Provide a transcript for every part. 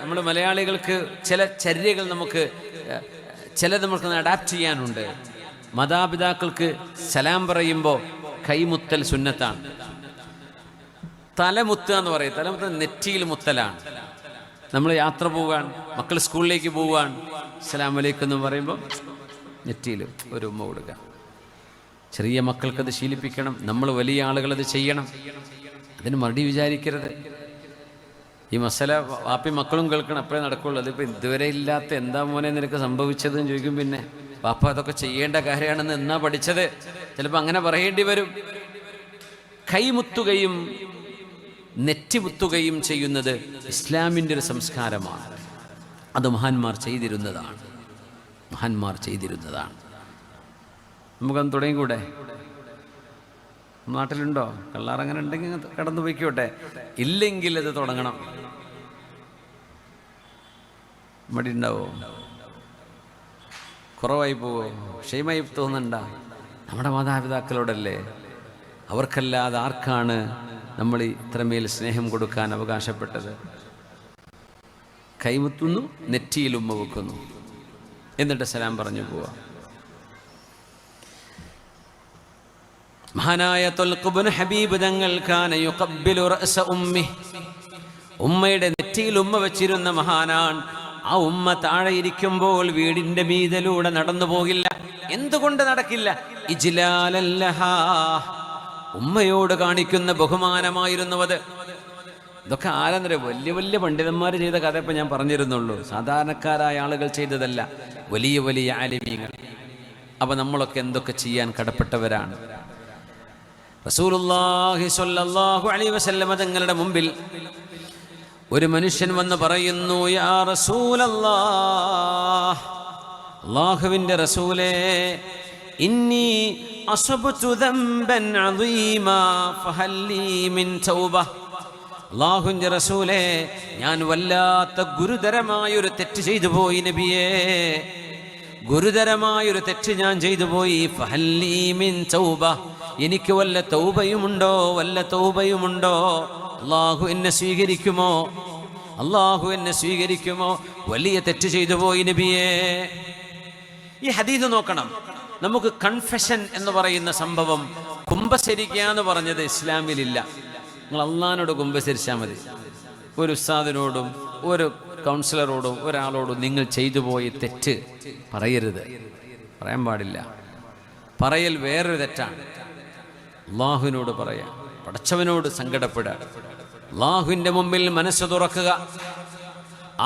നമ്മൾ മലയാളികൾക്ക് ചില ചര്യകൾ ചിലത് നമുക്ക് അഡാപ്റ്റ് ചെയ്യാനുണ്ട്. മാതാപിതാക്കൾക്ക് സലാം പറയുമ്പോൾ കൈമുത്തൽ സുന്നത്താണ്. തലമുത്തുക എന്ന് പറയും. തലമുത്ത നെറ്റിയിൽ മുത്തലാണ്. നമ്മൾ യാത്ര പോവാൻ, മക്കൾ സ്കൂളിലേക്ക് പോവാൻ, അസ്സലാമു അലൈക്കും എന്ന് പറയുമ്പോൾ നെറ്റിയിൽ ഒരു ഉമ്മ കൊടുക്കുക. ചെറിയ മക്കൾക്കത് ശീലിപ്പിക്കണം. നമ്മൾ വലിയ ആളുകളത് ചെയ്യണം. അതിന് മടി വിചാരിക്കരുത്. ഈ മസല വാപ്പി മക്കളും കേൾക്കണം, അപ്പോഴേ നടക്കുള്ളൂ. അതിപ്പോൾ ഇതുവരെ ഇല്ലാത്ത എന്താ മോനെ നിനക്ക് സംഭവിച്ചതെന്ന് ചോദിക്കും. പിന്നെ വാപ്പ അതൊക്കെ ചെയ്യേണ്ട കാര്യമാണെന്ന് എന്നാ പഠിച്ചത്? ചിലപ്പോൾ അങ്ങനെ പറയേണ്ടി വരും. കൈമുത്തുകയും നെറ്റിമുത്തുകയും ചെയ്യുന്നത് ഇസ്ലാമിൻ്റെ ഒരു സംസ്കാരമാണ്. അത് മഹാന്മാർ ചെയ്തിരുന്നതാണ്. നമുക്കത് തുടങ്ങിക്കൂടെ? നാട്ടിലുണ്ടോ കള്ളാർ? അങ്ങനെ ഉണ്ടെങ്കിൽ കടന്നു പോയിക്കോട്ടെ. ഇല്ലെങ്കിൽ അത് തുടങ്ങണം. മടി ഉണ്ടാവോ? കുറവായി പോവോ? ക്ഷേമമായി തോന്നുന്നുണ്ടാ? നമ്മുടെ മാതാപിതാക്കളോടല്ലേ. അവർക്കല്ലാതെ ആർക്കാണ് നമ്മൾ ഇത്രമേൽ സ്നേഹം കൊടുക്കാൻ അവകാശപ്പെട്ടത്? കൈമുത്തുന്നു, നെറ്റിയിൽ ഉമ്മ വെക്കുന്നു, എന്നിട്ട് സലാം പറഞ്ഞു പോവാ. മഹാനായ ത്വൽഖ് ഇബ്നു ഹബീബ് തങ്ങൾ കാന യുഖബ്ബിലു റഅസ ഉമ്മിഹി, ഉമ്മയുടെ നെറ്റിയിൽ ഉമ്മ വെച്ചിരുന്ന മഹാനാണ്. ആ ഉമ്മ താഴെ ഇരിക്കുമ്പോൾ വീടിന്റെ മീതലൂടെ നടന്നു പോകില്ല. എന്തുകൊണ്ട് നടക്കില്ല? ഇജ്ലാലല്ലഹാ, ഉമ്മയോട് കാണിക്കുന്ന ബഹുമാനമായിരുന്നു അത്. ഇതൊക്കെ ആരെന്നറിയോ? വലിയ വലിയ പണ്ഡിതന്മാർ ചെയ്ത കഥ ഇപ്പം ഞാൻ പറഞ്ഞിരുന്നുള്ളൂ. സാധാരണക്കാരായ ആളുകൾ ചെയ്തതല്ല, വലിയ വലിയ ആലിമീങ്ങൾ. അപ്പം നമ്മളൊക്കെ എന്തൊക്കെ ചെയ്യാൻ കടപ്പെട്ടവരാണ്. റസൂലുള്ളാഹി സ്വല്ലല്ലാഹു അലൈഹി വസല്ലം തങ്ങളുടെ മുമ്പിൽ ഒരു മനുഷ്യൻ വന്ന് പറയുന്നു, യാ റസൂലല്ലാഹ്, അല്ലാഹുവിൻ്റെ റസൂലേ, ഇന്നി അസബ്തു ദംബൻ അദീമാ ഫഹൽ ലീ മിൻ തൗബ. അല്ലാഹുവിൻ്റെ റസൂലേ, ഞാൻ വല്ലാത്ത ഗുരുതരമായൊരു തെറ്റ് ചെയ്തു പോയി നബിയേ, ഗുരുതരമായൊരു തെറ്റ് ഞാൻ ചെയ്തു പോയി. ഫഹൽ ലീ മിൻ തൗബ, എനിക്ക് വല്ല തൗബയുമുണ്ടോ? അല്ലാഹു എന്നെ സ്വീകരിക്കുമോ? വലിയ തെറ്റ് ചെയ്തു പോയി നബിയേ. ഈ ഹദീസ് നോക്കണം. നമുക്ക് കൺഫെഷൻ എന്ന് പറയുന്ന സംഭവം, കുമ്പസരിക്കുക എന്ന് പറഞ്ഞത് ഇസ്ലാമിലില്ല. നിങ്ങൾ അള്ളാഹിനോട് കുമ്പസരിച്ചാൽ മതി. ഒരു ഉസ്താദിനോടും ഒരു കൗൺസിലറോടും ഒരാളോടും നിങ്ങൾ ചെയ്തു പോയ തെറ്റ് പറയരുത്, പറയാൻ പാടില്ല. പറയൽ വേറൊരു തെറ്റാണ്. അള്ളാഹുവിനോട് പറയാം, പടച്ചവനോട് സങ്കടപ്പെടുക, അള്ളാഹുവിൻ്റെ മുമ്പിൽ മനസ്സ് തുറക്കുക.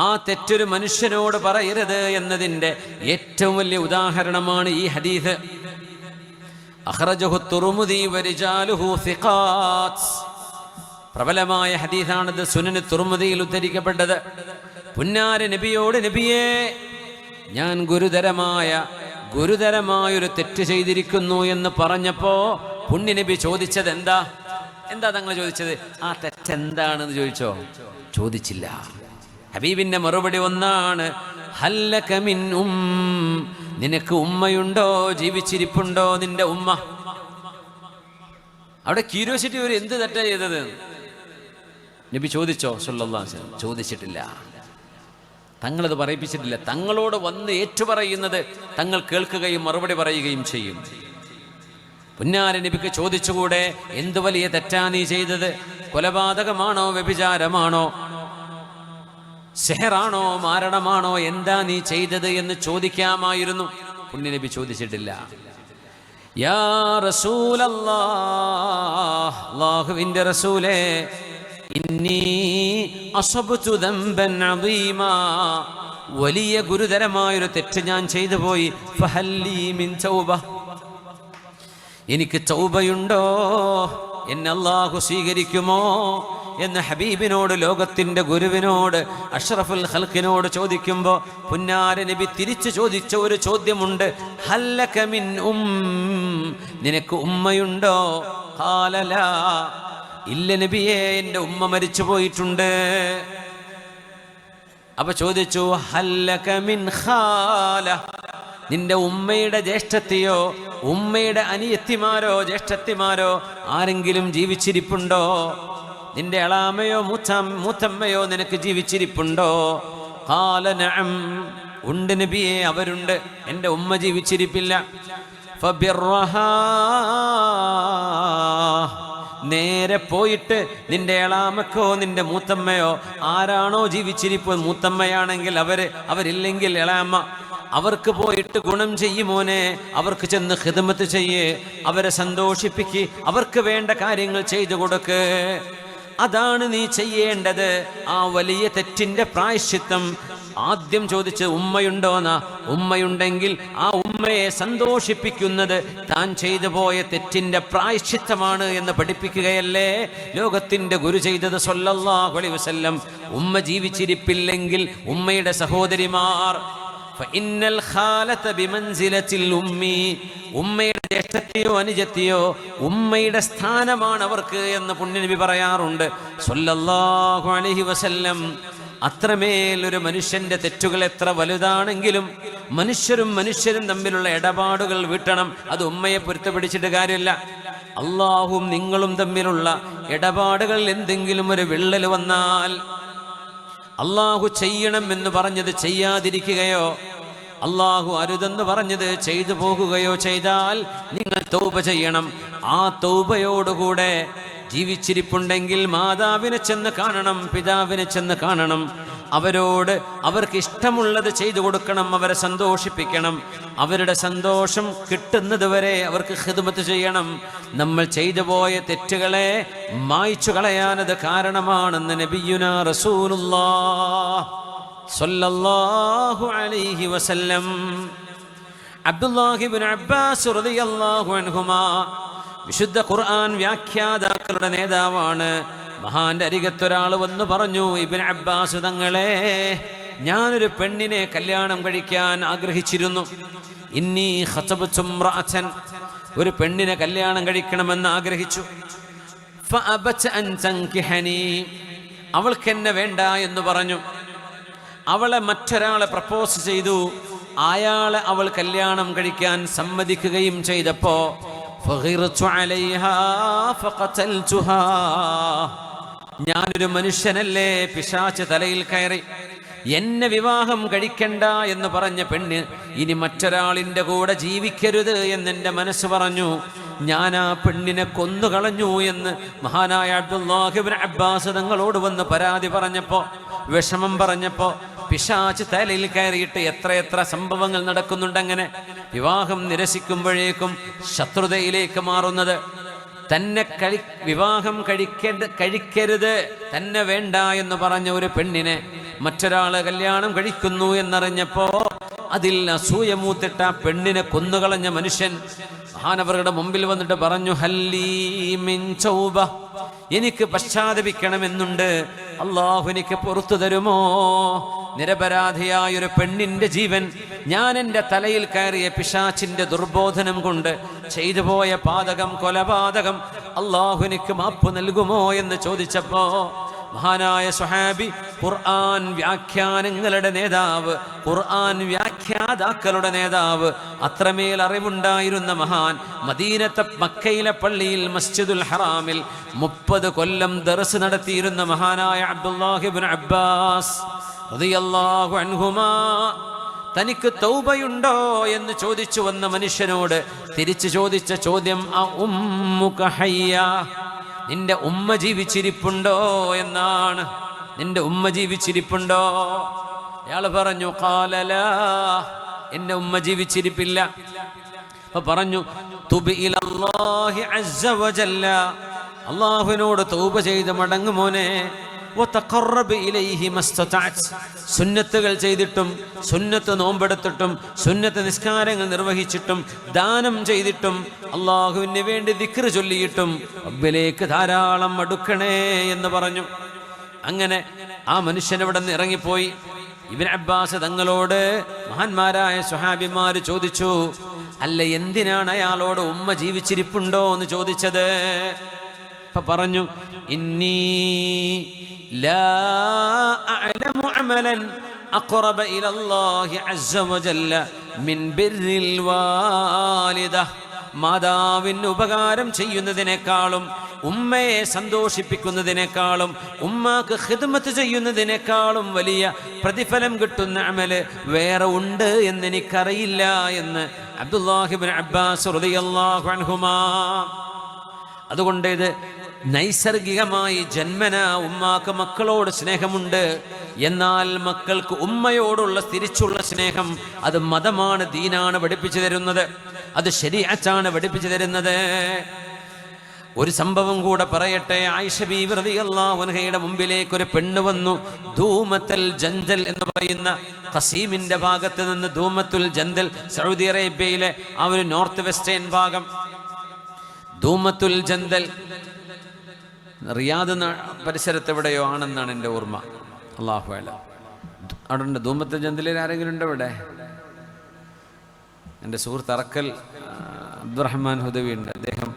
ആ തെറ്റൊരു മനുഷ്യനോട് പറയരുത് എന്നതിൻ്റെ ഏറ്റവും വലിയ ഉദാഹരണമാണ് ഈ ഹദീസ്. അഖ്റജഹു തുർമുദി വരിജാലുഹു സിഖാത്ത്. പ്രബലമായ ഹദീസാണിത്. സുനൻ തുർമുദിയിൽ ഉദ്ധരിക്കപ്പെട്ടത്. പുന്നാര നബിയോട്, നബിയേ, ഞാൻ ഗുരുതരമായൊരു തെറ്റ് ചെയ്തിരിക്കുന്നു എന്ന് പറഞ്ഞപ്പോ പുണ്യ നബി ചോദിച്ചത് എന്താ തങ്ങൾ ചോദിച്ചത്? ആ തെറ്റെന്താണെന്ന് ചോദിച്ചില്ല. ഹബീബിന്റെ മറുപടി ഒന്നാണ്, ഹല്ലക മിൻ നിനക്ക് ഉമ്മയുണ്ടോ? ജീവിച്ചിരിപ്പുണ്ടോ നിന്റെ ഉമ്മ? അവിടെ ക്യൂരിയോസിറ്റി, ഒരു എന്ത് തെറ്റാ ചെയ്തത് നബി ചോദിച്ചോ? സല്ലല്ലാഹു അലൈഹി വസല്ലം ചോദിച്ചിട്ടില്ല. തങ്ങളത് പറയിപ്പിച്ചിട്ടില്ല. തങ്ങളോട് വന്ന് ഏറ്റുപറയുന്നത് തങ്ങൾ കേൾക്കുകയും മറുപടി പറയുകയും ചെയ്യും. പുന്നാര നബിക്ക് ചോദിച്ചുകൂടെ, എന്ത് വലിയ തെറ്റാ നീ ചെയ്തത്? കൊലപാതകമാണോ? വ്യഭിചാരമാണോ? സിഹറാണോ? മാരണമാണോ? എന്താ നീ ചെയ്തത് എന്ന് ചോദിക്കാമായിരുന്നു. പുണ്യനബി ചോദിച്ചിട്ടില്ല. യാ റസൂലല്ലാഹ്, അല്ലാഹുവിൻ്റെ റസൂലേ, ഇന്നി അസബ്തു ദംബൻ അദീമാ, വലിയ ഗുരുതരമായൊരു തെറ്റ് ഞാൻ ചെയ്തു പോയി. ഫഹൽ ലീ മിൻ തൗബ, എനിക്ക് തൗബയുണ്ടോ? എന്നെ അല്ലാഹു സ്വീകരിക്കുമോ എന്ന് ഹബീബിനോട്, ലോകത്തിന്റെ ഗുരുവിനോട്, അഷ്റഫുൽ ഖൽഖിനോട് ചോദിക്കുമ്പോൾ പുന്നാര നബി തിരിച്ചു ചോദിച്ച ഒരു ചോദ്യമുണ്ട്, ഹല്ലക മിൻ നിനക്ക് ഉമ്മയുണ്ടോ? ഖാല ലാ, ഇല്ല നബിയേ, എൻ്റെ ഉമ്മ മരിച്ചു പോയിട്ടുണ്ട്. അപ്പൊ ചോദിച്ചു, ഹല്ലക മിൻ ഖാല, നിന്റെ ഉമ്മയുടെ ജ്യേഷ്ഠത്തിയോ ഉമ്മയുടെ അനിയത്തിമാരോ ജ്യേഷ്ഠത്തിമാരോ ആരെങ്കിലും ജീവിച്ചിരിപ്പുണ്ടോ? നിന്റെ എളാമയോ മൂത്തമ്മയോ നിനക്ക് ജീവിച്ചിരിപ്പുണ്ടോ? ഖാല നഅം, ഉണ്ട് നബിയേ, അവരുണ്ട്. എൻ്റെ ഉമ്മ ജീവിച്ചിരിപ്പില്ല. ഫബിർറഹാ, നേരെ പോയിട്ട് നിന്റെ എളാമക്കോ നിന്റെ മൂത്തമ്മയോ ആരാണോ ജീവിച്ചിരിപ്പ്, മൂത്തമ്മയാണെങ്കിൽ അവരില്ലെങ്കിൽ എളാമ, അവർക്ക് പോയിട്ട് ഗുണം ചെയ്യുമോനെ, അവർക്ക് ചെന്ന് ഖിദ്മത്ത് ചെയ്യേ, അവരെ സന്തോഷിപ്പിക്ക്, അവർക്ക് വേണ്ട കാര്യങ്ങൾ ചെയ്തു കൊടുക്ക്. അതാണ് നീ ചെയ്യേണ്ടത്. ആ വലിയ തെറ്റിന്റെ പ്രായശ്ചിത്തം. ആദ്യം ചോദിച്ച് ഉമ്മയുണ്ടോന്നാ. ഉമ്മയുണ്ടെങ്കിൽ ആ ഉമ്മയെ സന്തോഷിപ്പിക്കുന്നത് താൻ ചെയ്തു പോയ തെറ്റിന്റെ പ്രായശ്ചിത്തമാണ് എന്ന് പഠിപ്പിക്കുകയല്ലേ ലോകത്തിന്റെ ഗുരു ചെയ്തത് സ്വല്ലല്ലാഹു അലൈഹി വസല്ലം. ഉമ്മ ജീവിച്ചിരിപ്പില്ലെങ്കിൽ ഉമ്മയുടെ സഹോദരിമാർ, ഫഇന്നൽ ഖാലത ബിമൻസിലത്തിൽ ഉമ്മി, ഉമ്മയുടെ ജ്യേഷ്ഠത്തെയോ അനുജത്തെയോ ഉമ്മയുടെ സ്ഥാനമാണ് അവർക്ക് എന്ന് പുണ്യനബി പറയാറുണ്ട് സ്വല്ലല്ലാഹു അലൈഹി വസല്ലം. അത്രമേൽ ഒരു മനുഷ്യന്റെ തെറ്റുകൾ എത്ര വലുതാണെങ്കിലും മനുഷ്യരും തമ്മിലുള്ള ഇടപാടുകൾ വീട്ടണം. അത് ഉമ്മയെ പൊരുത്തപ്പിടിച്ചിട്ട് കാര്യമില്ല. അള്ളാഹും നിങ്ങളും തമ്മിലുള്ള ഇടപാടുകളിൽ എന്തെങ്കിലും ഒരു വിള്ളൽ വന്നാൽ, അള്ളാഹു ചെയ്യണം എന്ന് പറഞ്ഞത് ചെയ്യാതിരിക്കുകയോ അള്ളാഹു അരുതെന്ന് പറഞ്ഞത് ചെയ്തു പോകുകയോ ചെയ്താൽ നിങ്ങൾ തൗബ ചെയ്യണം. ആ തൗബയോടുകൂടെ ജീവിച്ചിരിപ്പുണ്ടെങ്കിൽ മാതാവിനെ ചെന്ന് കാണണം, പിതാവിനെ ചെന്ന് കാണണം. അവർക്ക് ഇഷ്ടമുള്ളത് ചെയ്തു കൊടുക്കണം, അവരെ സന്തോഷിപ്പിക്കണം. അവരുടെ സന്തോഷം കിട്ടുന്നത് വരെ അവർക്ക് ഖിദ്മത്ത് ചെയ്യണം. നമ്മൾ ചെയ്തു പോയ തെറ്റുകളെ മായ്ച്ചു കളയാനത് കാരണമാണെന്ന് നബിയുനാ റസൂലുള്ളാഹ് സ്വല്ലല്ലാഹു അലൈഹി വസല്ലം. അബ്ദുല്ലാഹി ഇബ്നു അബ്ബാസ് റളിയല്ലാഹു അൻഹുമാ വിശുദ്ധ ഖുർആൻ വ്യാഖ്യാതാക്കളുടെ നേതാവാണ്. മഹാന്റെ അരികത്തൊരാൾ വന്ന് പറഞ്ഞു, ഇബ്നു അബ്ബാസ് തങ്ങളെ, ഞാനൊരു പെണ്ണിനെ കല്യാണം കഴിക്കാൻ ആഗ്രഹിച്ചിരുന്നു. ഇന്നി ഖതബതു ഇംറഅതൻ, ഒരു പെണ്ണിനെ കല്യാണം കഴിക്കണമെന്ന് ആഗ്രഹിച്ചു. ഫഅബത അൻ തൻകിഹനി, അവൾക്ക് എന്നെ വേണ്ട എന്ന് പറഞ്ഞു. അവളെ മറ്റൊരാളെ പ്രപ്പോസ് ചെയ്തു. അയാളെ അവൾ കല്യാണം കഴിക്കാൻ സമ്മതിക്കുകയും ചെയ്തപ്പോ ഫഗിറതു അലൈഹാ ഫഖതൽതുഹാ, ഞാനൊരു മനുഷ്യനല്ലേ, പിശാച് തലയിൽ കയറി എന്നെ വിവാഹം കഴിക്കണ്ട എന്ന് പറഞ്ഞ പെണ്ണ് ഇനി മറ്റൊരാളിൻ്റെ കൂടെ ജീവിക്കരുത് എന്നെൻ്റെ മനസ്സ് പറഞ്ഞു. ഞാൻ ആ പെണ്ണിനെ കൊന്നുകളഞ്ഞു എന്ന് മഹാനായ അബ്ദുല്ലാഹി ഇബ്നു അബ്ബാസ് തങ്ങളോട് വന്ന് പരാതി പറഞ്ഞപ്പോ, വിഷമം പറഞ്ഞപ്പോ, പിശാച് തലയിൽ കയറിയിട്ട് എത്രയെത്ര സംഭവങ്ങൾ നടക്കുന്നുണ്ട്. അങ്ങനെ വിവാഹം നിരസിക്കുമ്പോഴേക്കും ശത്രുതയിലേക്ക് മാറുന്നത്. തന്നെ വിവാഹം കഴിക്കരുത്, തന്നെ വേണ്ട എന്ന് പറഞ്ഞ ഒരു പെണ്ണിനെ മറ്റൊരാള് കല്യാണം കഴിക്കുന്നു എന്നറിഞ്ഞപ്പോ അതിൽ അസൂയ മൂത്തിട്ട പെണ്ണിനെ കൊന്നുകളഞ്ഞ മനുഷ്യൻ മഹാനവറുടെ മുമ്പിൽ വന്നിട്ട് പറഞ്ഞു, ഹല്ലീ മിൻ തൗബ, എനിക്ക് പശ്ചാത്തപിക്കണമെന്നുണ്ട്, അള്ളാഹു എനിക്ക് പുറത്തു തരുമോ? നിരപരാധിയായൊരു പെണ്ണിന്റെ ജീവൻ ഞാൻ എൻ്റെ തലയിൽ കയറിയ പിശാചിന്റെ ദുർബോധനം കൊണ്ട് ചെയ്തു പോയ പാതകം, കൊലപാതകം, അള്ളാഹു എനിക്ക് മാപ്പ് നൽകുമോ എന്ന് ചോദിച്ചപ്പോ മഹാനായ സ്വഹാബി, ഖുർആൻ വ്യാഖ്യാനങ്ങളുടെ നേതാവ്, ഖുർആൻ വ്യാഖ്യാതാക്കളുടെ നേതാവ്, അത്രമേൽ അറിവുണ്ടായിരുന്ന മഹാൻ, മക്കയിലെ പള്ളിയിൽ മസ്ജിദുൽ ഹറാമിൽ 30 കൊല്ലം ദർസ് നടത്തിയിരുന്ന മഹാനായ അബ്ദുല്ലാഹി ഇബ്നു അബ്ബാസ് റളിയല്ലാഹു അൻഹുമാ, തനിക്ക് തൗബയുണ്ടോ എന്ന് ചോദിച്ചു വന്ന മനുഷ്യനോട് തിരിച്ചു ചോദിച്ച ചോദ്യം, ഉമ്മുക ഹയ്യ, നിന്റെ ഉമ്മ ജീവിച്ചിരിപ്പുണ്ടോ എന്നാണ്. നിന്റെ ഉമ്മ ജീവിച്ചിരിപ്പുണ്ടോ? അയാൾ പറഞ്ഞു, ഖാല ലാ, എന്റെ ഉമ്മ ജീവിച്ചിരിപ്പില്ല. അപ്പൊ പറഞ്ഞു, തുബ് ഇലല്ലാഹി അസ്സ വജല്ല, അല്ലാഹുവിനോട് തൗബ ചെയ്ത് മടങ്ങു മോനെ. വതഖറബ് ഇലൈഹി മസ്തതഅത്, സുന്നത്തുകൾ ചെയ്തിട്ടും സുന്നത്ത് നോമ്പെടുത്തിട്ടും സുന്നത്ത് നിസ്കാരങ്ങൾ നിർവഹിച്ചിട്ടും ദാനം ചെയ്തിട്ടും അള്ളാഹുവിന് വേണ്ടി ദിക്ർ ചൊല്ലിയിട്ടും റബ്ബിലേക്ക് ധാരാളം അടുക്കണേ എന്ന് പറഞ്ഞു. അങ്ങനെ ആ മനുഷ്യൻ അവിടെ നിന്ന് ഇറങ്ങിപ്പോയി. ഇബ്നു അബ്ബാസ് തങ്ങളോട് മഹാന്മാരായ സ്വഹാബിമാർ ചോദിച്ചു, അല്ല, എന്തിനാണ് അയാളോട് ഉമ്മ ജീവിച്ചിരിപ്പുണ്ടോ എന്ന് ചോദിച്ചത്? അപ്പൊ പറഞ്ഞു, ഇന്നി ലാ അഅലമു അമലൻ അഖറബ ഇലല്ലാഹി അസ്സ വജല്ല മിൻ ബിർരിൽ വാലിദ, മാതാവിന് ഉപകാരം ചെയ്യുന്നതിനേക്കാളും ഉമ്മയെ സന്തോഷിപ്പിക്കുന്നതിനേക്കാളും ഉമ്മാക്ക് ഖിദ്മത്ത് ചെയ്യുന്നതിനേക്കാളും വലിയ പ്രതിഫലം കിട്ടുന്ന അമല് വേറെ ഉണ്ട് എന്നെനിക്കറിയില്ല എന്ന് അബ്ദുല്ലാഹി ഇബ്നു അബ്ബാസ് റളിയല്ലാഹു അൻഹുമാ. അതുകൊണ്ട് ഇത് നൈസർഗികമായി ജന്മന ഉമ്മാക്ക് മക്കളോട് സ്നേഹമുണ്ട്. എന്നാൽ മക്കൾക്ക് ഉമ്മയോടുള്ള തിരിച്ചുള്ള സ്നേഹം അത് മതമാണ്, ദീനാണ് പഠിപ്പിച്ചു തരുന്നത്, അത് ശരീഅത്താണ് പഠിപ്പിച്ചു തരുന്നത്. ഒരു സംഭവം കൂടെ പറയട്ടെ. ആയിഷ ബീവി റളിയല്ലാഹു അൻഹയുടെ മുമ്പിലേക്ക് ഒരു പെണ്ണ് വന്നു. ധൂമത്തുൽ ജന്ദൽ എന്ന് പറയുന്ന ഖസീമിന്റെ ഭാഗത്ത് നിന്ന്, ധൂമത്തുൽ ജന്ദൽ സൗദി അറേബ്യയിലെ ആ ഒരു നോർത്ത് വെസ്റ്റേൺ ഭാഗം, ധൂമത്തുൽ ജന്ദൽ റിയാദ് പരിസരത്ത് എവിടെയോ ആണെന്നാണ് എൻ്റെ ഓർമ്മ. അല്ലാഹു അഅലം. അവിടെ ഉണ്ട് ധൂമത്തുൽ ജന്ദലിൽ ആരെങ്കിലും ഉണ്ടോ ഇവിടെ? എൻ്റെ സുഹൃത്ത് അറക്കൽ അബ്ദുറഹ്മാൻ ഹുദവി ഉണ്ട്. അദ്ദേഹം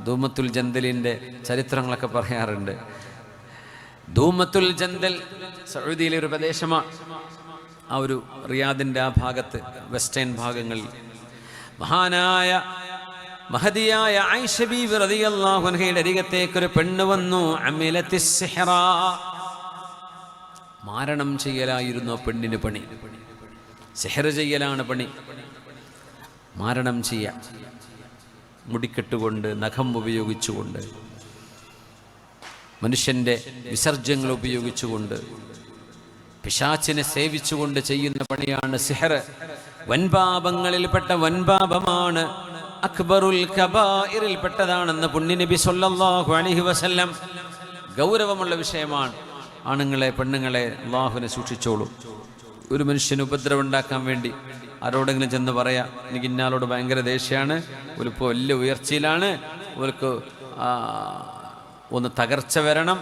ധൂമത്തുൽ ജന്ദലിൻ്റെ ചരിത്രങ്ങളൊക്കെ പറയാറുണ്ട്. ധൂമത്തുൽ ജന്ദൽ സൗദിയിലെ ഒരു പ്രദേശമാണ്. ആ ഒരു റിയാദിൻ്റെ ആ ഭാഗത്ത് വെസ്റ്റേൺ ഭാഗങ്ങളിൽ മഹാനായ മഹദിയായ ആയിഷ ബീവി റളിയല്ലാഹു അൻഹയുടെ അരികത്തേക്ക് ഒരു പെണ്ണ് വന്നു. അമിലത്തിസ് സിഹ്റ, മാരണം ചെയ്യലായിരുന്നു പെണ്ണിന് പണി. സിഹ്ർ ചെയ്യലാണ് പണി. മാരണം ചെയ്യാം, മുടിക്കെട്ടുകൊണ്ട്, നഖം ഉപയോഗിച്ചുകൊണ്ട്, മനുഷ്യൻ്റെ വിസർജ്യങ്ങൾ ഉപയോഗിച്ചുകൊണ്ട്, പിശാചിനെ സേവിച്ചുകൊണ്ട് ചെയ്യുന്ന പണിയാണ് സിഹ്ർ. വൻപാപങ്ങളിൽപ്പെട്ട വൻപാപമാണ്, അക്ബറുൽ കബായിറിൽ പെട്ടതാണെന്ന് പുണ്യനബി സല്ലല്ലാഹു അലൈഹി വസല്ലം. ഗൗരവമുള്ള വിഷയമാണ്. ആണുങ്ങളെ, പെണ്ണുങ്ങളെ, അല്ലാഹുവിനെ സൂക്ഷിച്ചോളൂ. ഒരു മനുഷ്യന് ഉപദ്രവം ഉണ്ടാക്കാൻ വേണ്ടി ആരോടെങ്കിലും ചെന്ന് പറയാം, എനിക്ക് ഇന്നാളോട് ഭയങ്കര ദേഷ്യമാണ്, ഒരിപ്പോൾ വലിയ ഉയർച്ചയിലാണ്, അവർക്ക് ഒന്ന് തകർച്ച വരണം,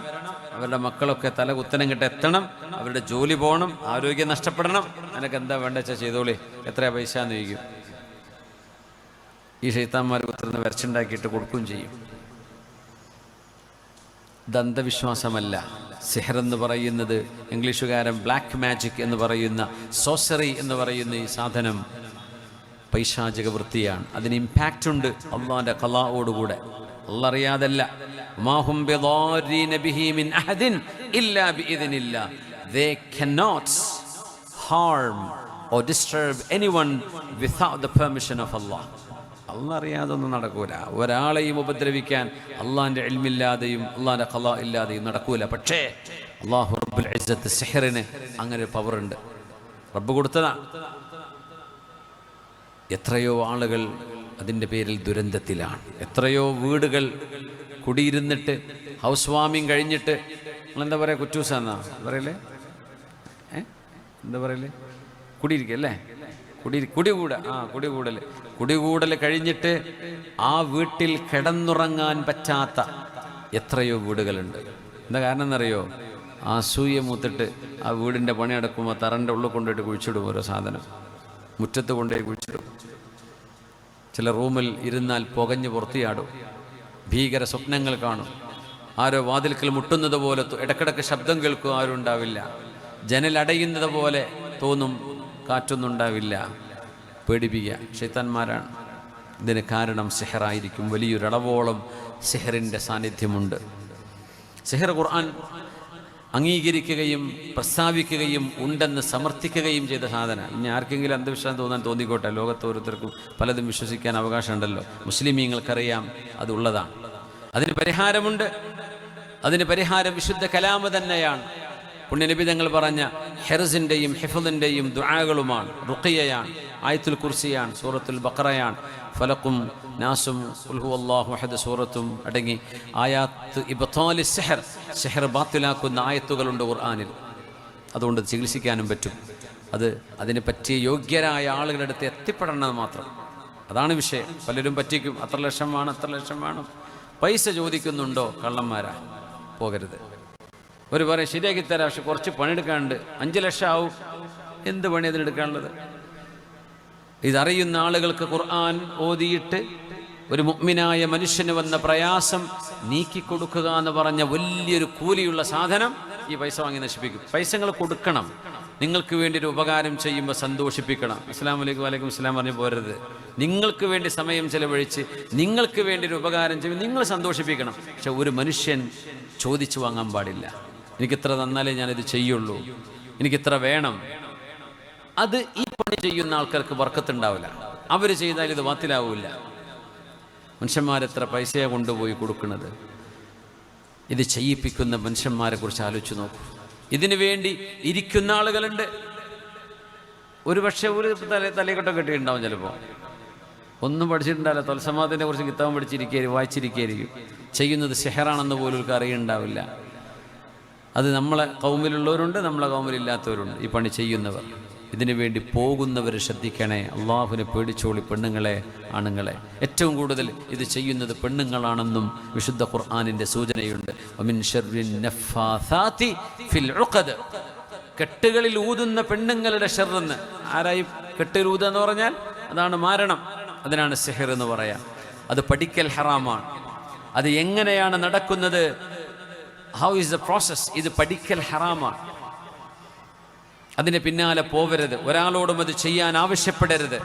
അവരുടെ മക്കളൊക്കെ തല കുത്തനം കിட்ட എത്തണം, അവരുടെ ജോലി പോകണം, ആരോഗ്യം നഷ്ടപ്പെടണം, നിനക്ക് എന്താ വേണ്ട വെച്ചാൽ ചെയ്തോളി, എത്രയാ പൈസ എന്ന് ചോദിക്കും. ഈ ശൈത്താന്മാർ കുത്തിരുന്ന് വരച്ചുണ്ടാക്കിയിട്ട് കൊടുക്കുകയും ചെയ്യും. ഇത് അന്ധവിശ്വാസമല്ല. സിഹർ എന്ന് പറയുന്നത് ഇംഗ്ലീഷുകാരൻ ബ്ലാക്ക് മാജിക് എന്ന് പറയുന്ന, സോസറി എന്ന് പറയുന്ന ഈ സാധനം പൈശാചിക വൃത്തിയാണ്. അതിന് ഇമ്പാക്റ്റ് ഉണ്ട് അള്ളാന്റെ ഖലാഓടുകൂടെ. അള്ളാഹ് അറിയാതല്ല. മാഹും ബിദാരീന ബിഹി മിൻ അഹദിൻ ഇല്ലാ ബിഇദ്നില്ലാ. They cannot harm or disturb anyone without the permission of Allah. അള്ളാഹ് അറിയാതൊന്നും നടക്കൂല. ഒരാളെയും ഉപദ്രവിക്കാൻ അള്ളാഹിൻ്റെ ഇൽമില്ലാതെയും അള്ളാഹിൻ്റെ ഖലാ ഇല്ലാതെയും നടക്കൂല. പക്ഷേ അല്ലാഹു റബ്ബുൽ ഇസ്സത്ത് സിഹ്റിന് അങ്ങനെ പവർ ഉണ്ട്, റബ്ബ് കൊടുത്തതാണ്. എത്രയോ ആളുകൾ അതിൻ്റെ പേരിൽ ദുരന്തത്തിലാണ്. എത്രയോ വീടുകൾ കുടിയിരുന്നിട്ട് ഹൗസ് വാമിങ് കഴിഞ്ഞിട്ട്, നിങ്ങളെന്താ പറയുക, കുറ്റൂസാന്നാ പറയല്ലേ, എന്താ പറയല്ലേ, കുടിയിരിക്കല്ലേ, കുടികൂടൽ കഴിഞ്ഞിട്ട് ആ വീട്ടിൽ കിടന്നുറങ്ങാൻ പറ്റാത്ത എത്രയോ വീടുകളുണ്ട്. എന്താ കാരണം എന്നറിയോ? ആ അസൂയ മൂത്തിട്ട് ആ വീടിൻ്റെ പണി നടക്കുമ്പോൾ തറൻ്റെ ഉള്ളിൽ കൊണ്ടുപോയിട്ട് കുഴിച്ചിടും. ഓരോ സാധനം മുറ്റത്ത് കൊണ്ടുപോയി കുഴിച്ചിടും. ചില റൂമിൽ ഇരുന്നാൽ പുകഞ്ഞ് പുറത്തിയാടും. ഭീകര സ്വപ്നങ്ങൾ കാണും. ആരോ വാതിൽക്കൽ മുട്ടുന്നത് പോലെ ഇടക്കിടക്ക് ശബ്ദം കേൾക്കും, ആരും ഉണ്ടാവില്ല. ജനലടയുന്നത് പോലെ തോന്നും, കാറ്റൊന്നും ഉണ്ടാവില്ല. പേടിപ്പിക്കുക ശൈത്താന്മാരാണ്. ഇതിന് കാരണം സിഹറായിരിക്കും. വലിയൊരളവോളം സിഹറിൻ്റെ സാന്നിധ്യമുണ്ട്. സിഹർ ഖുർആൻ അംഗീകരിക്കുകയും പ്രസ്താവിക്കുകയും ഉണ്ടെന്ന് സമർത്ഥിക്കുകയും ചെയ്ത സാധനം. ഇനി ആർക്കെങ്കിലും അന്ധവിശ്വാസം തോന്നിക്കോട്ടെ, ലോകത്ത് ഓരോരുത്തർക്കും പലതും വിശ്വസിക്കാൻ അവകാശമുണ്ടല്ലോ. മുസ്ലിമീങ്ങൾക്കറിയാം അതുള്ളതാണ്. അതിന് പരിഹാരമുണ്ട്. അതിന് പരിഹാരം വിശുദ്ധ കലാമ് തന്നെയാണ്. പുണ്യനബി തങ്ങൾ പറഞ്ഞ ഹെർസിൻ്റെയും ഹിഫ്ളിൻ്റെയും ദുആകളുമാണ്, റുഖിയയാണ്, ആയത്തുൽ കുർസിയാണ്, സൂറത്തുൽ ബഖറയാണ്, ഫലഖും നാസും ഖുൽ ഹുവല്ലാഹു അഹദ് സൂറത്തും അടങ്ങി ആയാത്ത് ഇബ്താലി സിഹർ, സിഹർ ബാത്തിലാക്കുന്ന ആയത്തുകളുണ്ട് ഖുർആനിൽ. അതുകൊണ്ട് ചികിത്സിക്കാനും പറ്റും. അതിന് പറ്റിയ യോഗ്യരായ ആളുകളുടെ അടുത്ത് എത്തിപ്പെടണമെന്ന് മാത്രം. അതാണ് വിഷയം. പലരും പറ്റിക്കും, അത്ര ലക്ഷം വേണം, അത്ര ലക്ഷം വേണം. പൈസ ചോദിക്കുന്നുണ്ടോ? കള്ളന്മാരാ, പോകരുത്. ഒരു പറയും ശരിയാക്കി തരാം, പക്ഷെ കുറച്ച് പണിയെടുക്കാനുണ്ട്, 5 ലക്ഷം ആവും. എന്ത് പണി അതിനെടുക്കാനുള്ളത്? ഇതറിയുന്ന ആളുകൾക്ക് ഖുർആൻ ഓതിയിട്ട് ഒരു മുഅ്മിനായ മനുഷ്യന് വന്ന പ്രയാസം നീക്കിക്കൊടുക്കുക എന്ന് പറഞ്ഞ വലിയൊരു കൂലിയുള്ള സാധനം ഈ പൈസ വാങ്ങി നശിപ്പിക്കും. പൈസകൾ കൊടുക്കണം, നിങ്ങൾക്ക് വേണ്ടി ഒരു ഉപകാരം ചെയ്യുമ്പോൾ സന്തോഷിപ്പിക്കണം. അസ്സലാമു അലൈക്കും വലൈക്കും അസ്സലാം പറഞ്ഞ് പോരരുത്. നിങ്ങൾക്ക് വേണ്ടി സമയം ചെലവഴിച്ച് നിങ്ങൾക്ക് വേണ്ടി ഒരു ഉപകാരം ചെയ്യുമ്പോൾ നിങ്ങൾ സന്തോഷിപ്പിക്കണം. പക്ഷെ ഒരു മനുഷ്യൻ ചോദിച്ചു വാങ്ങാൻ പാടില്ല. എനിക്കിത്ര തന്നാലേ ഞാനിത് ചെയ്യുള്ളൂ, എനിക്കിത്ര വേണം. അത് ഈ പണി ചെയ്യുന്ന ആൾക്കാർക്ക് ബർക്കത്തുണ്ടാവില്ല. അവർ ചെയ്താൽ ഇത് ബാത്തിലാവില്ല. മനുഷ്യന്മാരെത്ര പൈസയാണ് കൊണ്ടുപോയി കൊടുക്കുന്നത്. ഇത് ചെയ്യിപ്പിക്കുന്ന മനുഷ്യന്മാരെ കുറിച്ച് ആലോചിച്ച് നോക്കൂ. ഇതിനു വേണ്ടി ഇരിക്കുന്ന ആളുകളുണ്ട്. ഒരു പക്ഷേ ഒരു തലക്കെട്ടൊക്കെ കെട്ടിയിട്ടുണ്ടാവും. ചിലപ്പോൾ ഒന്നും പഠിച്ചിട്ടുണ്ടാവില്ല. തൊൽസമാദിനെ കുറിച്ച് കിതാബ് പഠിച്ചിരിക്കുകയായിരിക്കും, വായിച്ചിരിക്കുകയായിരിക്കും. ചെയ്യുന്നത് സിഹറാണെന്ന് പോലും അവർക്ക് അറിയുണ്ടാവില്ല. അത് നമ്മളെ കൗമിലുള്ളവരുണ്ട്, നമ്മളെ കൗമിലില്ലാത്തവരുണ്ട്. ഈ പണി ചെയ്യുന്നവർ, ഇതിനു വേണ്ടി പോകുന്നവർ ശ്രദ്ധിക്കണേ. അള്ളാഹുവിനെ പേടിച്ചോളി പെണ്ണുങ്ങളെ, ആണുങ്ങളെ. ഏറ്റവും കൂടുതൽ ഇത് ചെയ്യുന്നത് പെണ്ണുങ്ങളാണെന്നും വിശുദ്ധ ഖുർആനിൻ്റെ സൂചനയുണ്ട്. വമിൻ ശർരിൻ നഫ്ഫാഥാതി ഫിൽ ഉഖദ്. കെട്ടുകളിൽ ഊതുന്ന പെണ്ണുങ്ങളുടെ ഷർറെന്ന്. ആരായി കെട്ടിൽ ഊതുക എന്ന് പറഞ്ഞാൽ അതാണ് മാരണം. അതിനാണ് സിഹർ എന്ന് പറയാം. അത് പഠിക്കൽ ഹറാമാണ്. അത് എങ്ങനെയാണ് നടക്കുന്നത്, ഹൗ ഈസ് ദ പ്രോസസ്, ഇത് പഠിക്കൽ ഹറാമാണ്. അതിന് പിന്നാലെ പോവരുത്. ഒരാളോടും അത് ചെയ്യാൻ ആവശ്യപ്പെടരുത്.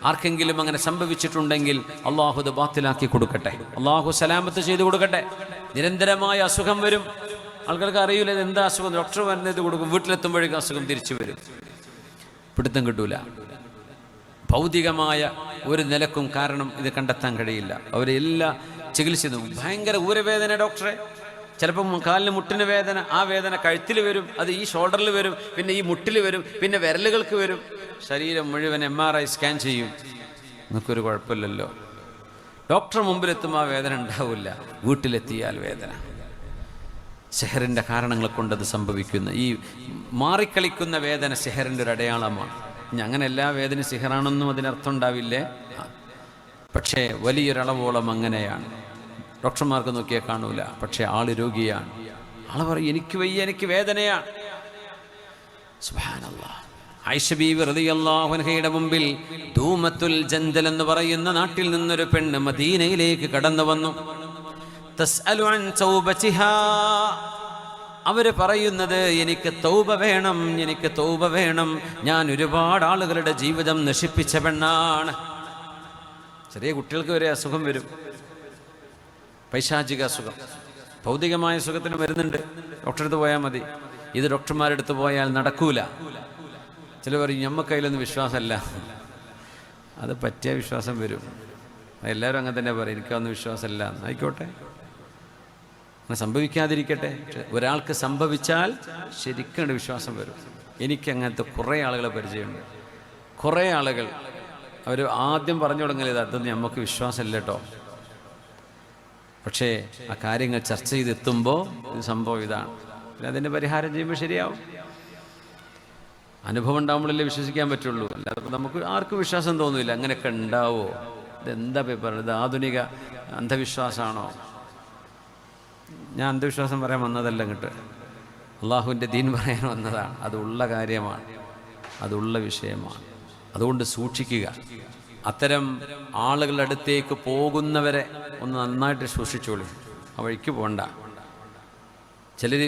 ആർക്കെങ്കിലും അങ്ങനെ സംഭവിച്ചിട്ടുണ്ടെങ്കിൽ അള്ളാഹു അത് ബാത്തിലാക്കി കൊടുക്കട്ടെ. അള്ളാഹു സലാമത്ത് ചെയ്തു കൊടുക്കട്ടെ. നിരന്തരമായ അസുഖം വരും. ആൾക്കാർക്ക് അറിയില്ല ഇത് എന്താ അസുഖം. ഡോക്ടർ വരുന്നത് കൊടുക്കും, വീട്ടിലെത്തുമ്പോഴേക്കും അസുഖം തിരിച്ചു വരും. പിടുത്തം കിട്ടൂല. ഭൗതികമായ ഒരു നിലക്കും കാരണം ഇത് കണ്ടെത്താൻ കഴിയില്ല. അവരെല്ലാ ചികിത്സിച്ചു. ഭയങ്കര ഊരവേദന ഡോക്ടറെ, ചിലപ്പം കാലിന് മുട്ടിന് വേദന, ആ വേദന കഴുത്തിൽ വരും, അത് ഈ ഷോൾഡറിൽ വരും, പിന്നെ ഈ മുട്ടിൽ വരും, പിന്നെ വിരലുകൾക്ക് വരും. ശരീരം മുഴുവൻ MRI സ്കാൻ ചെയ്യും. നിങ്ങൾക്കൊരു കുഴപ്പമില്ലല്ലോ. ഡോക്ടർ മുമ്പിലെത്തുമ്പോൾ ആ വേദന ഉണ്ടാവില്ല, വീട്ടിലെത്തിയാൽ വേദന. സിഹറിൻ്റെ കാരണങ്ങളെ കൊണ്ടത് സംഭവിക്കുന്ന ഈ മാറിക്കളിക്കുന്ന വേദന സിഹറിൻ്റെ ഒരു അടയാളമാണ്. അങ്ങനെ എല്ലാ വേദനയും സിഹറാണെന്നും അതിനർത്ഥം ഉണ്ടാവില്ലേ. പക്ഷേ വലിയൊരളവോളം അങ്ങനെയാണ്. ഡോക്ടർമാർക്ക് നോക്കിയാൽ കാണൂല, പക്ഷേ ആള് രോഗിയാണ്. ആള് പറയും എനിക്ക് വയ്യ, എനിക്ക് വേദനയാണ്. സുബ്ഹാനല്ലാഹ്. ആയിഷ ബീവി റളിയല്ലാഹു അൻഹയുടെ മുമ്പിൽ ദൂമത്തുൽ ജന്ദൽ എന്ന് പറയുന്ന നാട്ടിൽ നിന്നൊരു പെണ്ണ് മദീനയിലേക്ക് കടന്നു വന്നു. തസ്അലു അൻ തൗബതിഹാ. അവര് പറയുന്നത് എനിക്ക് തൗബ വേണം, എനിക്ക് തൗബ വേണം. ഞാൻ ഒരുപാട് ആളുകളുടെ ജീവിതം നശിപ്പിച്ച പെണ്ണാണ്. ചെറിയ കുട്ടികൾക്ക് വരെ അസുഖം വരും, പൈശാചിക അസുഖം. ഭൗതികമായ അസുഖത്തിന് വരുന്നുണ്ട്, ഡോക്ടറെ അടുത്ത് പോയാൽ മതി. ഇത് ഡോക്ടർമാരുടെ അടുത്ത് പോയാൽ നടക്കൂല. ചില പറയും ഞമ്മക്കതിലൊന്നും വിശ്വാസമല്ല. അത് പറ്റിയ വിശ്വാസം വരും. എല്ലാവരും അങ്ങനെ തന്നെ പറയും, എനിക്കതൊന്നും വിശ്വാസമല്ല. ആയിക്കോട്ടെ, അങ്ങനെ സംഭവിക്കാതിരിക്കട്ടെ. ഒരാൾക്ക് സംഭവിച്ചാൽ ശരിക്കും വിശ്വാസം വരും. എനിക്കങ്ങനത്തെ കുറേ ആളുകളെ പരിചയമുണ്ട്. കുറേ ആളുകൾ അവർ ആദ്യം പറഞ്ഞു തുടങ്ങരുത് അതൊന്നും നമുക്ക് വിശ്വാസമില്ല കേട്ടോ. പക്ഷേ ആ കാര്യങ്ങൾ ചർച്ച ചെയ്തെത്തുമ്പോൾ ഇത് സംഭവം ഇതാണ്, പിന്നെ അതിൻ്റെ പരിഹാരം ചെയ്യുമ്പോൾ ശരിയാവും. അനുഭവം ഉണ്ടാകുമ്പോഴല്ലേ വിശ്വസിക്കാൻ പറ്റുള്ളൂ. അല്ലാതെ നമുക്ക് ആർക്കും വിശ്വാസം തോന്നില്ല. അങ്ങനെയൊക്കെ ഉണ്ടാവോ, ഇതെന്താ പറയുന്നത്, ഇത് ആധുനിക അന്ധവിശ്വാസമാണോ? ഞാൻ അന്ധവിശ്വാസം പറയാൻ വന്നതല്ല, ഇങ്ങോട്ട് അള്ളാഹുവിൻ്റെ ദീൻ പറയാൻ വന്നതാണ്. അതുള്ള കാര്യമാണ്, അതുള്ള വിഷയമാണ്. അതുകൊണ്ട് സൂക്ഷിക്കുക. അത്തരം ആളുകളുടെ അടുത്തേക്ക് പോകുന്നവരെ ഒന്ന് നന്നായിട്ട് സൂക്ഷിച്ചോളൂ. ആ വഴിക്ക് പോകണ്ട. ചിലർ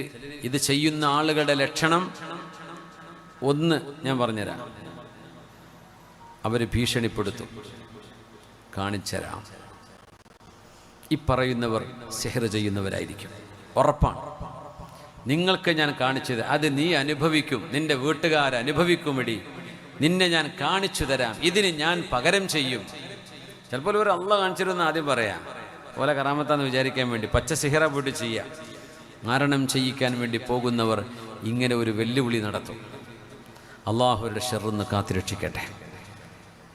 ഇത് ചെയ്യുന്ന ആളുകളുടെ ലക്ഷണം ഒന്ന് ഞാൻ പറഞ്ഞുതരാം. അവർ ഭീഷണിപ്പെടുത്തും, കാണിച്ചുതരാം. ഈ പറയുന്നവർ സിഹർ ചെയ്യുന്നവരായിരിക്കും, ഉറപ്പാണ്. നിങ്ങൾക്ക് ഞാൻ കാണിച്ചത് അത് നീ അനുഭവിക്കും, നിന്റെ വീട്ടുകാരനുഭവിക്കുമെടി, നിന്നെ ഞാൻ കാണിച്ചു തരാം, ഇതിന് ഞാൻ പകരം ചെയ്യും. ചിലപ്പോൾ ഒരു അള്ളാഹ് കാണിച്ചിരുന്ന ആദ്യം പറയാം, പോലെ കറാമത്താന്ന് വിചാരിക്കാൻ വേണ്ടി പച്ച സിഹറ പോയിട്ട് ചെയ്യാം. മരണം ചെയ്യിക്കാൻ വേണ്ടി പോകുന്നവർ ഇങ്ങനെ ഒരു വെല്ലുവിളി നടത്തും. അള്ളാഹുവിൻ്റെ ഷർറിന്ന് കാത്തുരക്ഷിക്കട്ടെ.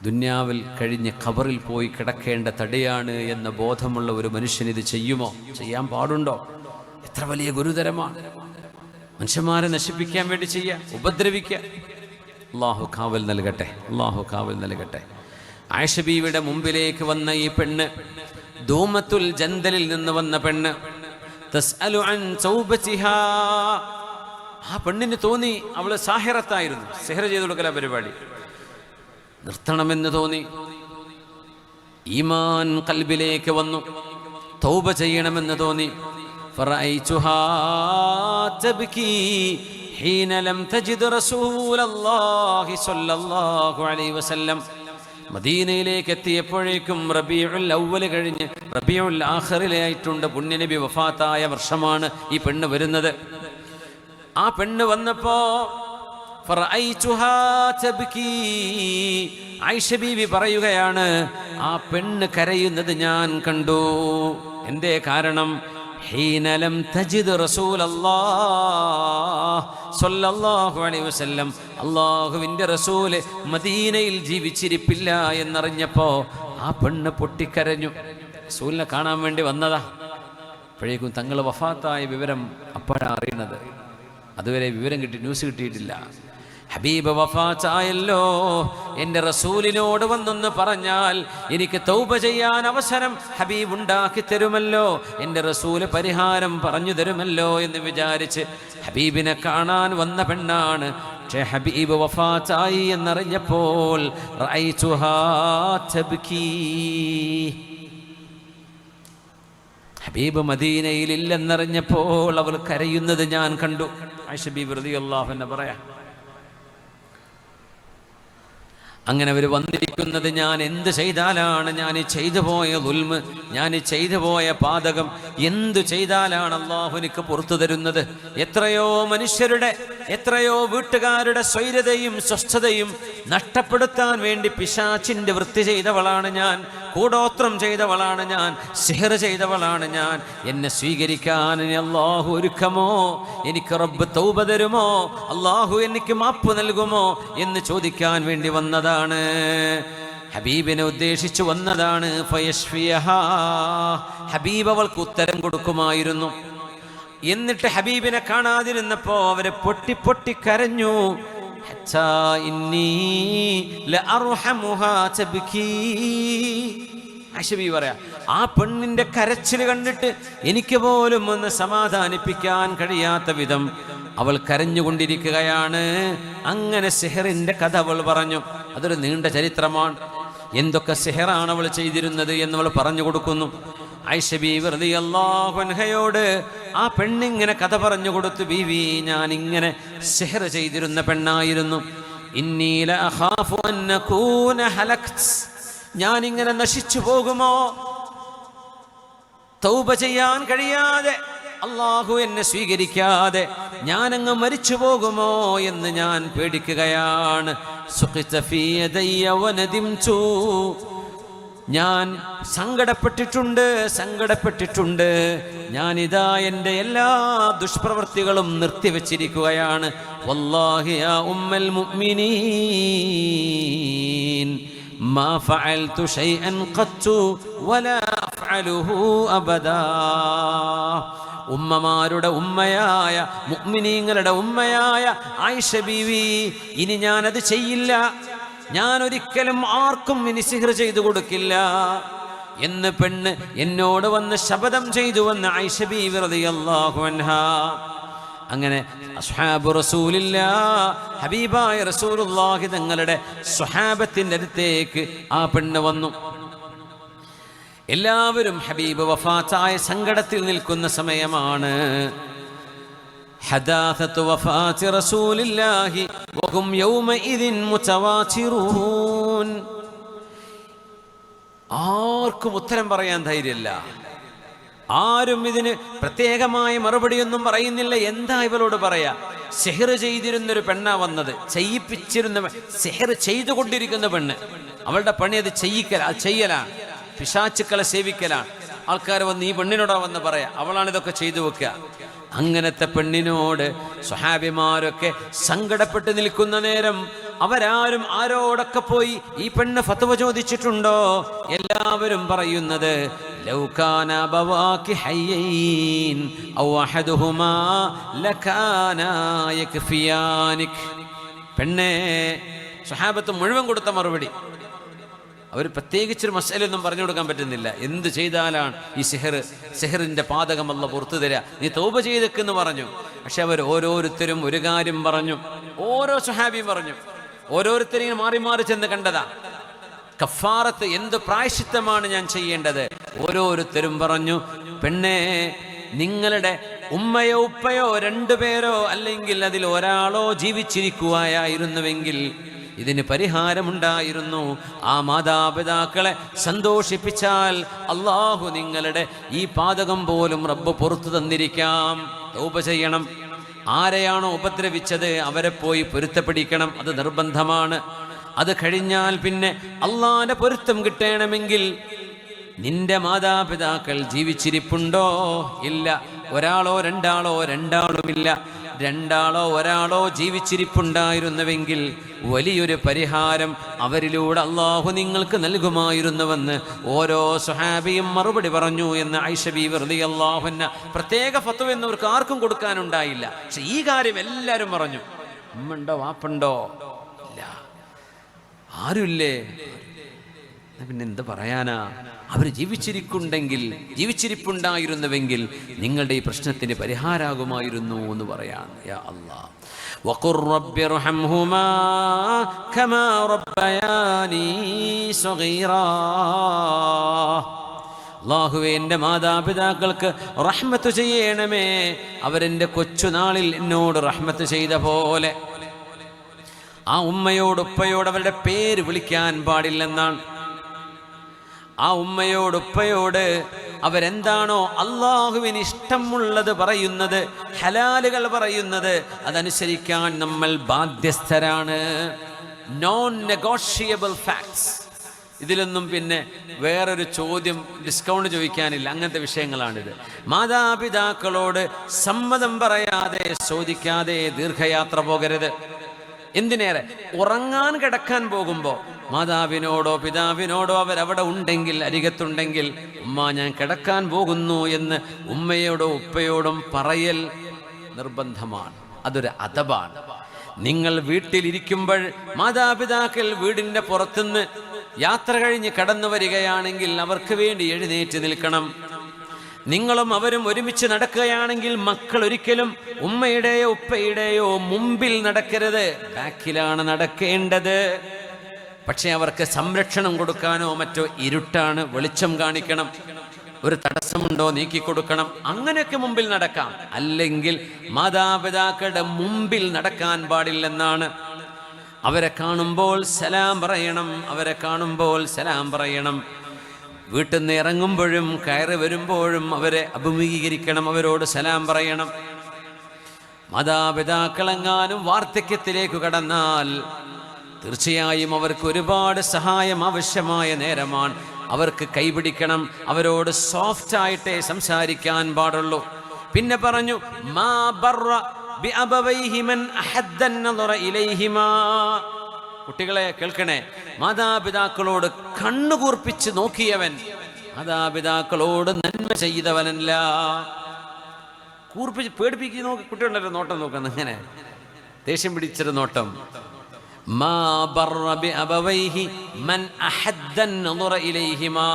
ദുന്യാവിൽ കഴിഞ്ഞ് ഖബറിൽ പോയി കിടക്കേണ്ട തടിയാണ് എന്ന ബോധമുള്ള ഒരു മനുഷ്യൻ ഇത് ചെയ്യുമോ? ചെയ്യാൻ പാടുണ്ടോ? എത്ര വലിയ ഗുരുതരമാണ്. മനുഷ്യന്മാരെ നശിപ്പിക്കാൻ വേണ്ടി ചെയ്യുക, ഉപദ്രവിക്കുക. അള്ളാഹു കാവൽ നൽകട്ടെ, അള്ളാഹു കാവൽ നൽകട്ടെ. ആയിഷ ബീവിയുടെ മുമ്പിലേക്ക് വന്ന ഈ പെണ്ണ്, ദൂമത്തുൽ ജന്ദലിൽ നിന്ന് വന്ന പെണ്ണ്, തസ്അലു അൻ തൗബതിഹാ. ആ പെണ്ണിന് തോന്നി അവള് സാഹിറത്തായിരുന്നു, സിഹർ ചെയ്തു കൊടുക്കല പരിപാടി നിർത്തണമെന്ന് തോന്നി. ഈമാൻ ഖൽബിലേക്ക് വന്നു, തൗബ ചെയ്യണമെന്ന് തോന്നി. ഫറഅയ്തുഹാ തബ്കി ഹീന ലം തജിദ് റസൂലല്ലാഹി സ്വല്ലല്ലാഹു അലൈഹി വസല്ലം. മദീനയിലേക്ക് എത്തിയപ്പോഴേക്കും റബീഉൽ അവ്വൽ കഴിഞ്ഞ് റബീഉൽ ആഖിറിലായിട്ടുണ്ട്. പുണ്യനബി വഫാത്തായ വർഷമാണ് ഈ പെണ്ണ് വരുന്നത്. ആ പെണ്ണ് വന്നപ്പോ ഫറഅയ്തുഹാ തബ്കി, ആയിഷ ബീവി പറയുകയാണ്, ആ പെണ്ണ് കരയുന്നത് ഞാൻ കണ്ടു. എന്തേ കാരണം? ഹീന ലം തജിദ് റസൂലല്ലാഹ് സ്വല്ലല്ലാഹു അലൈഹി വസല്ലം, അല്ലാഹുവിൻ്റെ റസൂല് മദീനയിൽ ജീവിച്ചിരിപ്പില്ല എന്നറിഞ്ഞപ്പോ ആ പെണ്ണ് പൊട്ടിക്കരഞ്ഞു. റസൂലിനെ കാണാൻ വേണ്ടി വന്നതാ. അപ്പോഴേക്കും തങ്ങൾ വഫാത്തായ വിവരം അപ്പോഴാണ് അറിയുന്നത്. അതുവരെ വിവരം ന്യൂസ് കിട്ടിയിട്ടില്ല. ഹബീബ് വഫാത്തായല്ലോ, എൻ്റെ റസൂലിനോട് വന്നൊന്ന് പറഞ്ഞാൽ എനിക്ക് തൗബ ചെയ്യാൻ അവസരം ഹബീബ് ഉണ്ടാക്കി തരുമല്ലോ, എൻ്റെ റസൂല് പരിഹാരം പറഞ്ഞു തരുമല്ലോ എന്ന് വിചാരിച്ച് ഹബീബിനെ കാണാൻ വന്ന പെണ്ണാണ്. പക്ഷേ ഹബീബ് വഫാത്തായി എന്നറിഞ്ഞപ്പോൾ റഅയ്തുഹാ തബ്കി, ഹബീബ് മദീനയിൽ ഇല്ലെന്നറിഞ്ഞപ്പോൾ അവൾ കരയുന്നത് ഞാൻ കണ്ടു. ആയിഷ ബീബി റളിയല്ലാഹു അൻഹ പറയാ, അങ്ങനെ അവർ വന്നിരിക്കുന്നത് ഞാൻ എന്ത് ചെയ്താലാണ്, ഞാൻ ചെയ്തു പോയ ദുൽമ്, ഞാൻ ചെയ്തു പോയ പാതകം എന്തു ചെയ്താലാണ് അള്ളാഹു എനിക്ക് പുറത്തു തരുന്നത്? എത്രയോ മനുഷ്യരുടെ, എത്രയോ വീട്ടുകാരുടെ സ്വൈരതയും സ്വസ്ഥതയും നഷ്ടപ്പെടുത്താൻ വേണ്ടി പിശാചിൻ്റെ വൃത്തി ചെയ്തവളാണ് ഞാൻ, കൂടോത്രം ചെയ്തവളാണ് ഞാൻ, സിഹർ ചെയ്തവളാണ് ഞാൻ. എന്നെ സ്വീകരിക്കാൻ അള്ളാഹു ഒരുക്കമോ? എനിക്ക് റബ്ബ് തൗബ തരുമോ? അള്ളാഹു എനിക്ക് മാപ്പ് നൽകുമോ എന്ന് ചോദിക്കാൻ വേണ്ടി വന്നതാണ്. ഹബീബിനെ ഉദ്ദേശിച്ചു വന്നതാണ്. ഫയശ്ഫിയഹാ, ഹബീബ് അവൾക്ക് ഉത്തരം കൊടുക്കുമായിരുന്നു. എന്നിട്ട് ഹബീബിനെ കാണാതിരുന്നപ്പോ അവരെ പൊട്ടി പൊട്ടി കരഞ്ഞു. പറയാ, ആ പെണ്ണിന്റെ കരച്ചിൽ കണ്ടിട്ട് എനിക്ക് പോലും ഒന്ന് സമാധാനിപ്പിക്കാൻ കഴിയാത്ത വിധം അവൾ കരഞ്ഞുകൊണ്ടിരിക്കുകയാണ്. അങ്ങനെ സിഹറിന്റെ കഥ അവൾ പറഞ്ഞു. അതൊരു നീണ്ട ചരിത്രമാണ്. എന്തൊക്കെ സിഹറാണ് അവൾ ചെയ്തിരുന്നത് എന്നവൾ പറഞ്ഞു കൊടുക്കുന്നു. ആയിഷ ബീവി റളിയല്ലാഹു അൻഹയോട് ആ പെണ്ണിങ്ങനെ കഥ പറഞ്ഞു കൊടുത്തു. ബീവി, ഞാൻ ഇങ്ങനെ സിഹർ ചെയ്തിരുന്ന പെണ്ണായിരുന്നു. ഇന്നി ലഅഖാഫു അൻ നകൂന ഹലക്ത്, ഞാനിങ്ങനെ നശിച്ചു പോകുമോ? തൗബ ചെയ്യാൻ കഴിയാതെ, അള്ളാഹു എന്നെ സ്വീകരിക്കാതെ ഞാനങ്ങ് മരിച്ചു പോകുമോ എന്ന് ഞാൻ പേടിക്കുകയാണ്. ഞാൻ സങ്കടപ്പെട്ടിട്ടുണ്ട്. ഞാനിതാ എൻ്റെ എല്ലാ ദുഷ്പ്രവൃത്തികളും നിർത്തിവെച്ചിരിക്കുകയാണ്. വല്ലാഹി യാ ഉമ്മൽ മുഅ്മിനീൻ മാ ഫഅൽതു ശൈഅൻ ഖത്തു വലാ അഫ്അലുഹു അബദാ. ഉമ്മമാരുടെ ഉമ്മയായ, മുഅ്മിനീങ്ങളുടെ ഉമ്മയായ ആയിഷ ബീവി, ഇനി ഞാനത് ചെയ്യില്ല, ഞാൻ ഒരിക്കലും ആർക്കും ഇനി സിഹർ ചെയ്തു കൊടുക്കില്ല എന്ന് പെണ്ണ് എന്നോട് വന്ന് ശപഥം ചെയ്തുവെന്ന് ആയിഷ ബീവി റളിയല്ലാഹു അൻഹാ. അങ്ങനെ അസ്ഹാബു റസൂലില്ലാഹ്, ഹബീബായ റസൂലുള്ളാഹി തങ്ങളുടെ സ്വഹാബത്തിന്റെ അടുത്തേക്ക് ആ പെണ്ണ് വന്നു. എല്ലാവരും ഹബീബ് വഫാത്തായ സങ്കടത്തിൽ നിൽക്കുന്ന സമയമാണ്. ഹദാഥത്തു വഫാത്തി റസൂലില്ലാഹി വഹും യൗമഇദിൻ മുതവാതിറൂൻ. ആർക്കും ഉത്തരം പറയാൻ ധൈര്യമില്ല. ആരും ഇതിന് പ്രത്യേകമായ മറുപടിയൊന്നും പറയുന്നില്ല. എന്താ ഇവളോട് പറയാ? സിഹർ ചെയ്തിരുന്നൊരു പെണ്ണാ വന്നത്, ചെയ്യിപ്പിച്ചിരുന്ന, സിഹർ ചെയ്തുകൊണ്ടിരിക്കുന്ന പെണ്ണ്. അവളുടെ പണി അത് ചെയ്യലാണ്, പിശാചുക്കളെ സേവിക്കലാണ്. ആൾക്കാർ വന്ന് ഈ പെണ്ണിനോടാ വന്ന് പറയാ, അവളാണ് ഇതൊക്കെ ചെയ്തു വെക്കുക. അങ്ങനത്തെ പെണ്ണിനോട് സ്വഹാബിമാരൊക്കെ സങ്കടപ്പെട്ട് നിൽക്കുന്ന നേരം അവരാരും ആരോടൊക്കെ പോയി ഈ പെണ്ണ് ഫത്വ ചോദിച്ചിട്ടുണ്ടോ? എല്ലാവരും പറയുന്നത് ലൗ കാന ബവാകി ഹയ്യൈൻ ഔ അഹദുഹുമാ ലകാന യക്ഫിയാനിക്. പെണ്ണേ, സ്വഹാബത്ത് മുഴുവൻ കൊടുത്ത മറുപടി. അവർ പ്രത്യേകിച്ചൊരു മസലൊന്നും പറഞ്ഞു കൊടുക്കാൻ പറ്റുന്നില്ല. എന്ത് ചെയ്താലാണ് ഈ സിഹറിന്റെ പാതകം അല്ല പുറത്തു തരിക? നീ തൗബ ചെയ്തേക്കെന്ന് പറഞ്ഞു. പക്ഷെ അവർ ഓരോരുത്തരും ഒരു കാര്യം പറഞ്ഞു. ഓരോ സ്വഹാബിയും പറഞ്ഞു. ഓരോരുത്തരെയും മാറി മാറി ചെന്ന് കണ്ടതാ. കഫാറത്ത്, എന്ത് പ്രായശ്ചിത്തമാണ് ഞാൻ ചെയ്യേണ്ടത്? ഓരോരുത്തരും പറഞ്ഞു, പെണ്ണേ, നിങ്ങളുടെ ഉമ്മയോ ഉപ്പയോ രണ്ടുപേരോ അല്ലെങ്കിൽ അതിൽ ഒരാളോ ജീവിച്ചിരിക്കുകയായിരുന്നുവെങ്കിൽ ഇതിന് പരിഹാരമുണ്ടായിരുന്നു. ആ മാതാപിതാക്കളെ സന്തോഷിപ്പിച്ചാൽ അള്ളാഹു നിങ്ങളുടെ ഈ പാതകം പോലും റബ്ബ് പുറത്തു തന്നിരിക്കാം. തൗബ ചെയ്യണം. ആരെയാണോ ഉപദ്രവിച്ചത് അവരെ പോയി പൊരുത്തപ്പെടിക്കണം, അത് നിർബന്ധമാണ്. അത് കഴിഞ്ഞാൽ പിന്നെ അള്ളാന്റെ പൊരുത്തം കിട്ടണമെങ്കിൽ നിന്റെ മാതാപിതാക്കൾ ജീവിച്ചിരിപ്പുണ്ടോ? ഇല്ല. ഒരാളോ രണ്ടാളുമില്ല. രണ്ടാളോ ഒരാളോ ജീവിച്ചിരിപ്പുണ്ടായിരുന്നുവെങ്കിൽ വലിയൊരു പരിഹാരം അവരിലൂടെ അള്ളാഹു നിങ്ങൾക്ക് നൽകുമായിരുന്നുവെന്ന് ഓരോ സ്വഹാബിയും മറുപടി പറഞ്ഞു എന്ന് ആയിഷ ബീവി റളിയല്ലാഹു അൻഹ പ്രത്യേക ഫത്വ എന്നവർക്ക് ആർക്കും കൊടുക്കാനുണ്ടായില്ല. പക്ഷെ ഈ കാര്യം എല്ലാവരും പറഞ്ഞു. ഉമ്മണ്ടോ വാപ്പുണ്ടോ? ഇല്ല, ആരുമില്ലേ? പിന്നെ എന്ത് പറയാനാ? അവർ ജീവിച്ചിരിപ്പുണ്ടായിരുന്നുവെങ്കിൽ നിങ്ങളുടെ ഈ പ്രശ്നത്തിന് പരിഹാരമാകുമായിരുന്നു എന്ന് പറയാൻ. യാ അല്ലാഹ്, വഖുർ റബ്ബിർഹംഹുമാ കമാ റബ്ബയാനീ സഗീറാ. അല്ലാഹുവേ, എൻ്റെ മാതാപിതാക്കൾക്ക് റഹ്മത്ത് ചെയ്യണമേ, അവരെൻ്റെ കൊച്ചുനാളിൽ എന്നോട് റഹ്മത്ത് ചെയ്ത പോലെ. ആ ഉമ്മയോട് ഉപ്പയോട് അവരുടെ പേര് വിളിക്കാൻ പാടില്ലെന്നാണ്. ആ ഉമ്മയോട് ഉപ്പയോട് അവരെന്താണോ അള്ളാഹുവിന് ഇഷ്ടമുള്ളത് പറയുന്നത്, ഹലാലുകൾ പറയുന്നത്, അതനുസരിക്കാൻ നമ്മൾ ബാധ്യസ്ഥരാണ്. Non negotiable facts. ഇതിലൊന്നും പിന്നെ വേറൊരു ചോദ്യം, ഡിസ്കൗണ്ട് ചോദിക്കാനില്ല. അങ്ങനത്തെ വിഷയങ്ങളാണിത്. മാതാപിതാക്കളോട് സമ്മതം പറയാതെ ചോദിക്കാതെ ദീർഘയാത്ര പോകരുത്. എന്തിനേറെ ഉറങ്ങാൻ കിടക്കാൻ പോകുമ്പോൾ മാതാവിനോടോ പിതാവിനോടോ അവരവിടെ ഉണ്ടെങ്കിൽ, അരികത്തുണ്ടെങ്കിൽ, ഉമ്മ ഞാൻ കിടക്കാൻ പോകുന്നു എന്ന് ഉമ്മയോടോ ഉപ്പയോടും പറയൽ നിർബന്ധമാണ്. അതൊരു അദബാണ്. നിങ്ങൾ വീട്ടിലിരിക്കുമ്പോൾ മാതാപിതാക്കൾ വീടിൻ്റെ പുറത്തുനിന്ന് യാത്ര കഴിഞ്ഞ് കടന്നു വരികയാണെങ്കിൽ അവർക്ക് വേണ്ടി എഴുന്നേറ്റ് നിൽക്കണം. നിങ്ങളും അവരും ഒരുമിച്ച് നടക്കുകയാണെങ്കിൽ മക്കൾ ഒരിക്കലും ഉമ്മയുടെയോ ഉപ്പയുടെയോ മുമ്പിൽ നടക്കരുത്, ബാക്കിലാണ് നടക്കേണ്ടത്. പക്ഷെ അവർക്ക് സംരക്ഷണം കൊടുക്കാനോ മറ്റോ ഇരുട്ടാണ്, വെളിച്ചം കാണിക്കണം, ഒരു തടസ്സമുണ്ടോ നീക്കിക്കൊടുക്കണം, അങ്ങനെയൊക്കെ മുമ്പിൽ നടക്കാം. അല്ലെങ്കിൽ മാതാപിതാക്കളുടെ മുമ്പിൽ നടക്കാൻ പാടില്ലെന്നാണ്. അവരെ കാണുമ്പോൾ സലാം പറയണം, അവരെ കാണുമ്പോൾ സലാം പറയണം. വീട്ടിൽ നിന്ന് ഇറങ്ങുമ്പോഴും കയറി വരുമ്പോഴും അവരെ അഭിമുഖീകരിക്കണം, അവരോട് സലാം പറയണം. മാതാപിതാക്കളെങ്ങാനും വാർദ്ധക്യത്തിലേക്ക് കടന്നാൽ തീർച്ചയായും അവർക്ക് ഒരുപാട് സഹായം ആവശ്യമായ നേരമാണ്. അവർക്ക് കൈപിടിക്കണം, അവരോട് സോഫ്റ്റായിട്ടേ സംസാരിക്കാൻ പാടുള്ളൂ. പിന്നെ പറഞ്ഞു, മാ ബറ ബിഅബവൈഹി മൻ അഹദ്ദ അൻ-നദറ ഇലൈഹിമാ. കുട്ടികളെ കേൾക്കണേ, മാതാപിതാക്കളോട് കണ്ണുകൂർപ്പിച്ച് നോക്കിയവൻ മാതാപിതാക്കളോട് നന്മ ചെയ്തവനല്ല. കൂർപ്പിച്ച് പേടിപ്പിച്ച് നോക്കി കുട്ടികളുടെ നോട്ടം നോക്കുന്ന ഇങ്ങനെ ദേഷ്യം പിടിച്ചൊരു നോട്ടം. മാ ബറ ബിഅബവൈഹി മൻ അഹദ്ദ അൻ-നദറ ഇലൈഹിമാ.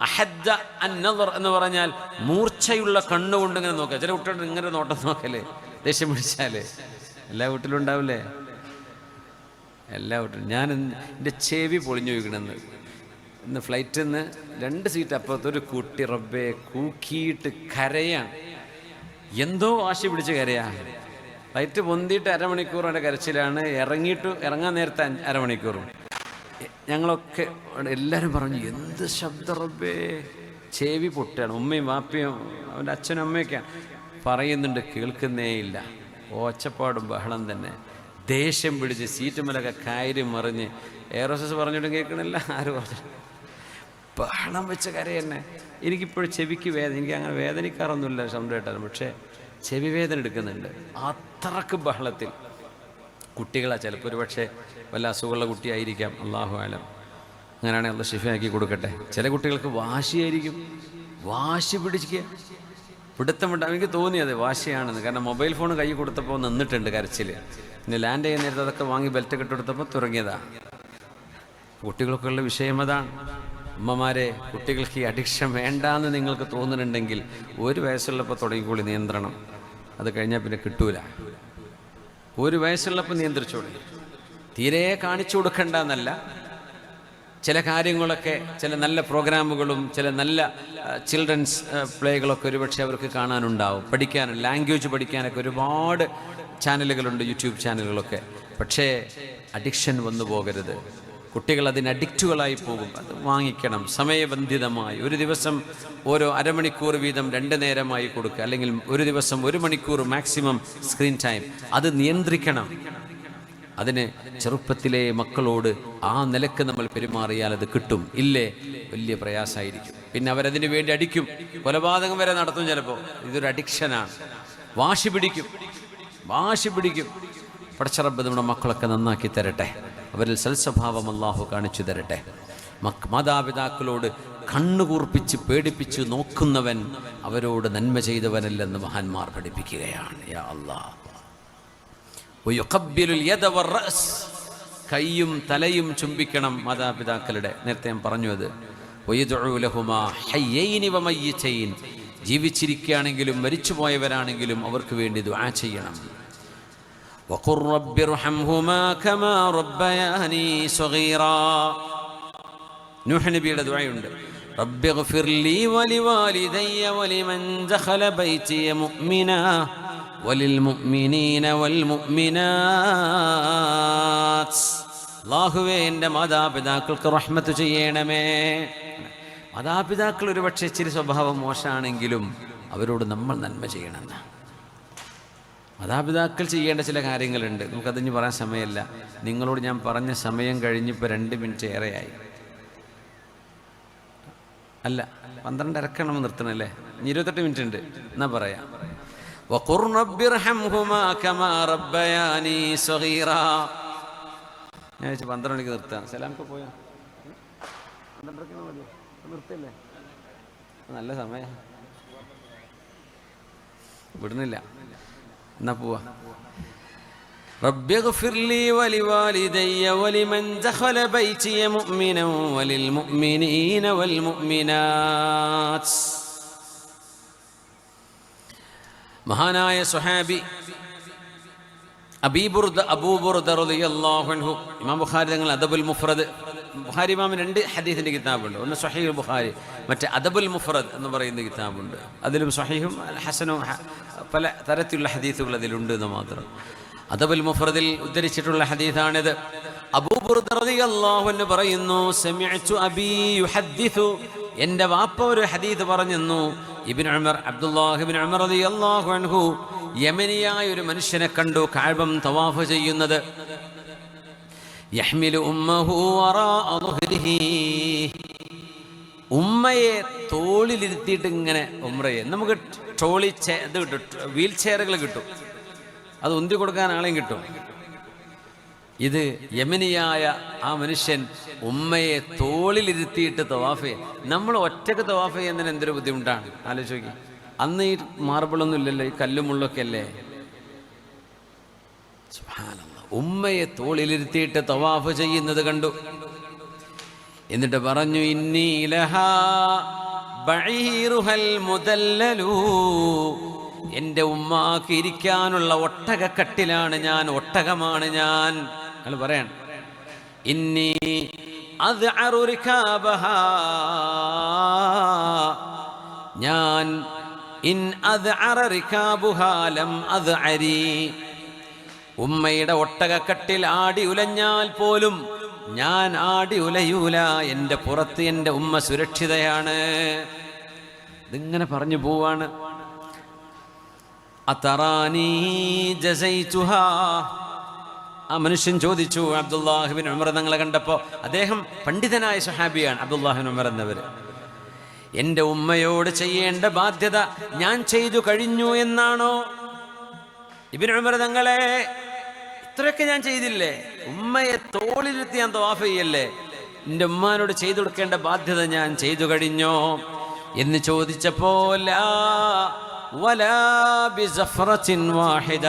അഹദ്ദ അൻ-നദർ എന്ന് പറഞ്ഞാൽ മൂർച്ചയുള്ള കണ്ണുകൊണ്ട് ഇങ്ങനെ നോക്കുക. ചില കുട്ടികളുടെ ഇങ്ങനെ നോട്ടം നോക്കല്ലേ ദേഷ്യം പിടിച്ചാല്. എല്ലാ വീട്ടിലും ഉണ്ടാവില്ലേ? എല്ലാ വീട്ടിലും. ഞാൻ എൻ്റെ ചെവി പൊളിഞ്ഞു വയ്ക്കണമെന്ന് ഇന്ന് ഫ്ലൈറ്റിൽ നിന്ന് 2 സീറ്റ് അപ്പുറത്തൊരു കുട്ടി റബ്ബേ കൂക്കിയിട്ട് കരയാണ്. എന്തോ വാശി പിടിച്ച് കരയാ. ഫ്ലൈറ്റ് പൊന്തിയിട്ട് അരമണിക്കൂർ എൻ്റെ കരച്ചിലാണ്, ഇറങ്ങാൻ നേരത്തെ അരമണിക്കൂറും. ഞങ്ങളൊക്കെ എല്ലാവരും പറഞ്ഞു എന്ത് ശബ്ദം റബ്ബേ, ചെവി പൊട്ടുകയാണ്. ഉമ്മയും വാപ്പയും അവൻ്റെ അച്ഛനും അമ്മയൊക്കെയാണ് പറയുന്നുണ്ട്, കേൾക്കുന്നേ ഇല്ല. ഒച്ചപ്പാടും ബഹളം തന്നെ. ദേഷ്യം പിടിച്ച് സീറ്റുമലൊക്കെ കയറി മറിഞ്ഞ് എയർ ഹോസ്റ്റസ് പറഞ്ഞിട്ടും കേൾക്കണില്ല, ആരും പറഞ്ഞു ബഹളം വെച്ച കരയെന്നെ. എനിക്കിപ്പോഴും ചെവിക്ക് വേദന, എനിക്ക് അങ്ങനെ വേദനിക്കാറൊന്നുമില്ല സൗണ്ട് കേട്ടാലും, പക്ഷേ ചെവി വേദന എടുക്കുന്നുണ്ട് അത്രക്ക് ബഹളത്തിൽ. കുട്ടികളാണ് ചിലപ്പോൾ ഒരു പക്ഷേ വല്ല അസുഖമുള്ള കുട്ടിയായിരിക്കാം, അല്ലാഹു ആലം. അങ്ങനെയാണെങ്കിൽ അള്ളാഹു ശിഫയാക്കി കൊടുക്കട്ടെ. ചില കുട്ടികൾക്ക് വാശിയായിരിക്കും, വാശി പിടിക്കുക, പിടുത്തമുണ്ട്. എനിക്ക് തോന്നിയത് വാശിയാണെന്ന്. കാരണം മൊബൈൽ ഫോൺ കൈ കൊടുത്തപ്പോൾ നിന്നിട്ടുണ്ട് കരച്ചിൽ. പിന്നെ ലാൻഡ് ചെയ്യുന്ന നേരത്തെ അതൊക്കെ വാങ്ങി ബെൽറ്റ് കെട്ടെടുത്തപ്പോൾ തുടങ്ങിയതാണ്. കുട്ടികൾക്കുള്ള ഉള്ള വിഷയം അതാണ്. അമ്മമാരെ, കുട്ടികൾക്ക് ഈ അഡിക്ഷൻ വേണ്ടാന്ന് നിങ്ങൾക്ക് തോന്നുന്നുണ്ടെങ്കിൽ 1 വയസ്സുള്ളപ്പോൾ തുടങ്ങിക്കോളി നിയന്ത്രണം. അത് കഴിഞ്ഞാൽ പിന്നെ കിട്ടൂല. 1 വയസ്സുള്ളപ്പോൾ നിയന്ത്രിച്ചോളി. തീരെ കാണിച്ചു കൊടുക്കണ്ട എന്നല്ല, ചില കാര്യങ്ങളൊക്കെ, ചില നല്ല പ്രോഗ്രാമുകളും ചില നല്ല ചിൽഡ്രൻസ് പ്ലേകളൊക്കെ ഒരുപക്ഷെ അവർക്ക് കാണാനുണ്ടാവും. ലാംഗ്വേജ് പഠിക്കാനൊക്കെ ഒരുപാട് ചാനലുകളുണ്ട്, യൂട്യൂബ് ചാനലുകളൊക്കെ. പക്ഷേ അഡിക്ഷൻ വന്നു പോകരുത്. കുട്ടികൾ അതിന് അഡിക്റ്റുകളായി പോകും. അത് വാങ്ങിക്കണം സമയബന്ധിതമായി. ഒരു ദിവസം ഓരോ അരമണിക്കൂർ വീതം 2 നേരമായി കൊടുക്കുക, അല്ലെങ്കിൽ ഒരു ദിവസം 1 മണിക്കൂർ മാക്സിമം സ്ക്രീൻ ടൈം. അത് നിയന്ത്രിക്കണം. അതിന് ചെറുപ്പത്തിലെ മക്കളോട് ആ നിലക്ക് നമ്മൾ പെരുമാറിയാൽ അത് കിട്ടും. ഇല്ലേ, വലിയ പ്രയാസമായിരിക്കും. പിന്നെ അവരതിനു വേണ്ടി അടിക്കും, കൊലപാതകം വരെ നടത്തും. ചിലപ്പോൾ ഇതൊരു അഡിക്ഷനാണ്. വാശി പിടിക്കും. പടച്ചറബ്ബ് നമ്മുടെ മക്കളൊക്കെ നന്നാക്കി തരട്ടെ. അവരിൽ സൽസ്വഭാവം അല്ലാഹു കാണിച്ചു തരട്ടെ. മാതാപിതാക്കളോട് കണ്ണുകൂർപ്പിച്ച് പേടിപ്പിച്ച് നോക്കുന്നവൻ അവരോട് നന്മ ചെയ്തവനല്ലെന്ന് മഹാന്മാർ പഠിപ്പിക്കുകയാണ്. യാ അല്ലാഹ്. കൈയും തലയും ചുംബിക്കണം മാതാപിതാക്കളുടെ. നേരത്തെ ഞാൻ പറഞ്ഞു അത്. ജീവിച്ചിരിക്കുകയാണെങ്കിലും മരിച്ചുപോയവരാണെങ്കിലും അവർക്ക് വേണ്ടി ദുആ ചെയ്യണം. നൂഹ് നബിയുടെ ദുആയുണ്ട്. റബ്ബിഗ്ഫിർ ലീ വലിവാലിദയ്യ വലിമൻ ദഖല ബൈതിയ മുഅ്മിനാ വലിൽമുഅ്മിനീന വൽമുഅ്മിനാത്ത്. അല്ലാഹുവേ, എൻ്റെ മാതാപിതാക്കൾക്ക് റഹ്മത്ത് ചെയ്യണമേ. മാതാപിതാക്കൾ ഒരുപക്ഷെ ഇച്ചിരി സ്വഭാവം മോശമാണെങ്കിലും അവരോട് നമ്മൾ നന്മ ചെയ്യണം. മാതാപിതാക്കൾ ചെയ്യേണ്ട ചില കാര്യങ്ങളുണ്ട്. നമുക്കതിന് പറയാൻ സമയമില്ല. നിങ്ങളോട് ഞാൻ പറഞ്ഞ സമയം കഴിഞ്ഞിപ്പോൾ 2 മിനിറ്റ് ഏറെയായി. അല്ല, 12:30 നിർത്തണല്ലേ? 28 മിനിറ്റ് ഉണ്ട്. എന്നാ പറയാം. വഖുർ റബ്ബിർഹംഹുമാ കമാ റബ്ബയാനി സഗീറാ. ഞാൻ 12 മണിക്ക് നിർത്താം. സലാമൊക്കെ പോയോ? 12:30 മതി. നിർത്തില്ലേ? നല്ല സമയം വിടുന്നില്ല. എന്നാ പോവാ. റബ്ബിഗ്ഫിർ ലീ വലിവാലിദയ്യ വലിമൻ ദഖല ബൈതിയ മുഅ്മിനൻ വലിൽമുഅ്മിനീന വൽമുഅ്മിനാത്ത്. മഹാനായ സ്വഹാബി അബൂ ബുർദ റളിയല്ലാഹു അൻഹു, ഇമാം ബുഖാരി തങ്ങൾ അദബുൽ മുഫ്രദ്, ബുഖാരി ഇമാമിന് 2 ഹദീസിൻ്റെ കിതാബുണ്ട്. ഒന്ന് സ്വഹീഹ് ബുഖാരി, മറ്റേ അദബുൽ മുഫ്രദ് എന്ന് പറയുന്ന കിതാബുണ്ട്. അതിലും സ്വഹീഹും ഹസനും പല തരത്തിലുള്ള ഹദീസുകൾ അതിലുണ്ട് എന്ന് മാത്രം. അദബുൽ മുഫ്രദിൽ ഉദ്ധരിച്ചിട്ടുള്ള ഹദീസാണിത്. അബൂ ബുർദ റളിയല്ലാഹു അൻഹു പറയുന്നു, സമിഅ്തു അബീ യുഹദ്ദിസു, എൻ്റെ വാപ്പ ഒരു ഹദീസ് പറഞ്ഞെന്നു. അബ്ദുല്ലാഹ് ഇബ്നു ഉമർ റളിയല്ലാഹു അൻഹു യമനിയായ ഒരു മനുഷ്യനെ കണ്ടു കഅബം തവാഫ് ചെയ്യുന്നത്. യഹ്മിലു ഉമ്മഹു വറാഅ ളുഹ്രിഹി, ഉമ്മയെ തോളിലിരുത്തിയിട്ട് ഇങ്ങനെ ഉംറയെ. നമുക്ക് ട്രോളി ഇത് കിട്ടും, വീൽ ചെയറുകൾ കിട്ടും, അത് ഉന്തി കൊടുക്കാൻ ആളെയും കിട്ടും. ഇത് യമനിയായ ആ മനുഷ്യൻ ഉമ്മയെ തോളിലിരുത്തിയിട്ട് തവാഫ് ചെയ്യും. നമ്മൾ ഒറ്റക്ക് തവാഫ് ചെയ്യുന്നതിന് എന്തൊരു ബുദ്ധിമുട്ടാണ് ആലോചിച്ച് നോക്കി. അന്ന് ഈ മാർബിളൊന്നും ഇല്ലല്ലോ, ഈ കല്ലും മുള്ളൊക്കെ അല്ലേ. സുബ്ഹാനല്ലാഹ്, ഉമ്മയെ തോളിലിരുത്തിയിട്ട് തവാഫ് ചെയ്യുന്നത് കണ്ടു. എന്നിട്ട് പറഞ്ഞു, ഇന്നി ലഹാ ബഈറുഹൽ മുദല്ലലു, എൻ്റെ ഉമ്മാക്ക് ഇരിക്കാനുള്ള ഒട്ടകക്കട്ടിലാണ് ഞാൻ, ഒട്ടകമാണ് ഞാൻ. അയാൾ പറയാണ്, ഇന്നി അദ്അറു റികാബഹാ, ഞാൻ ഇൻ അദ്അറ റികാബുഹാ ലം അദ്അരി, ഉമ്മയുടെ ഒട്ടകക്കട്ടിൽ ആടി ഉലഞ്ഞാൽ പോലും ഞാൻ ആടി ഉലയൂല, എൻ്റെ പുറത്ത് എൻ്റെ ഉമ്മ സുരക്ഷിതയാണ്. ഇതിങ്ങനെ പറഞ്ഞു പോവാണ്. അതറാനി ജസൈതുഹാ, ആ മനുഷ്യൻ ചോദിച്ചു. അബ്ദുല്ലാഹ് ഇബ്നു ഉമർ തങ്ങളെ കണ്ടപ്പോൾ, അദ്ദേഹം പണ്ഡിതനായ സ്വഹാബിയാണ് അബ്ദുല്ലാഹ് ഇബ്നു ഉമർ എന്നവർ, എൻ്റെ ഉമ്മയോട് ചെയ്യേണ്ട ബാധ്യത ഞാൻ ചെയ്തു കഴിഞ്ഞു എന്നാണോ? ഇബ്നു ഉമർ തങ്ങളെ, ഇത്രയൊക്കെ ഞാൻ ചെയ്തില്ലേ? ഉമ്മയെ തോളിലിരുത്തി ഞാൻ തവാഫ് ചെയ്യല്ലേ? എൻ്റെ ഉമ്മാനോട് ചെയ്തു കൊടുക്കേണ്ട ബാധ്യത ഞാൻ ചെയ്തു കഴിഞ്ഞോ എന്ന് ചോദിച്ചപ്പോൾ, വലാ ബിസഫറത്തിൻ വാഹിദ,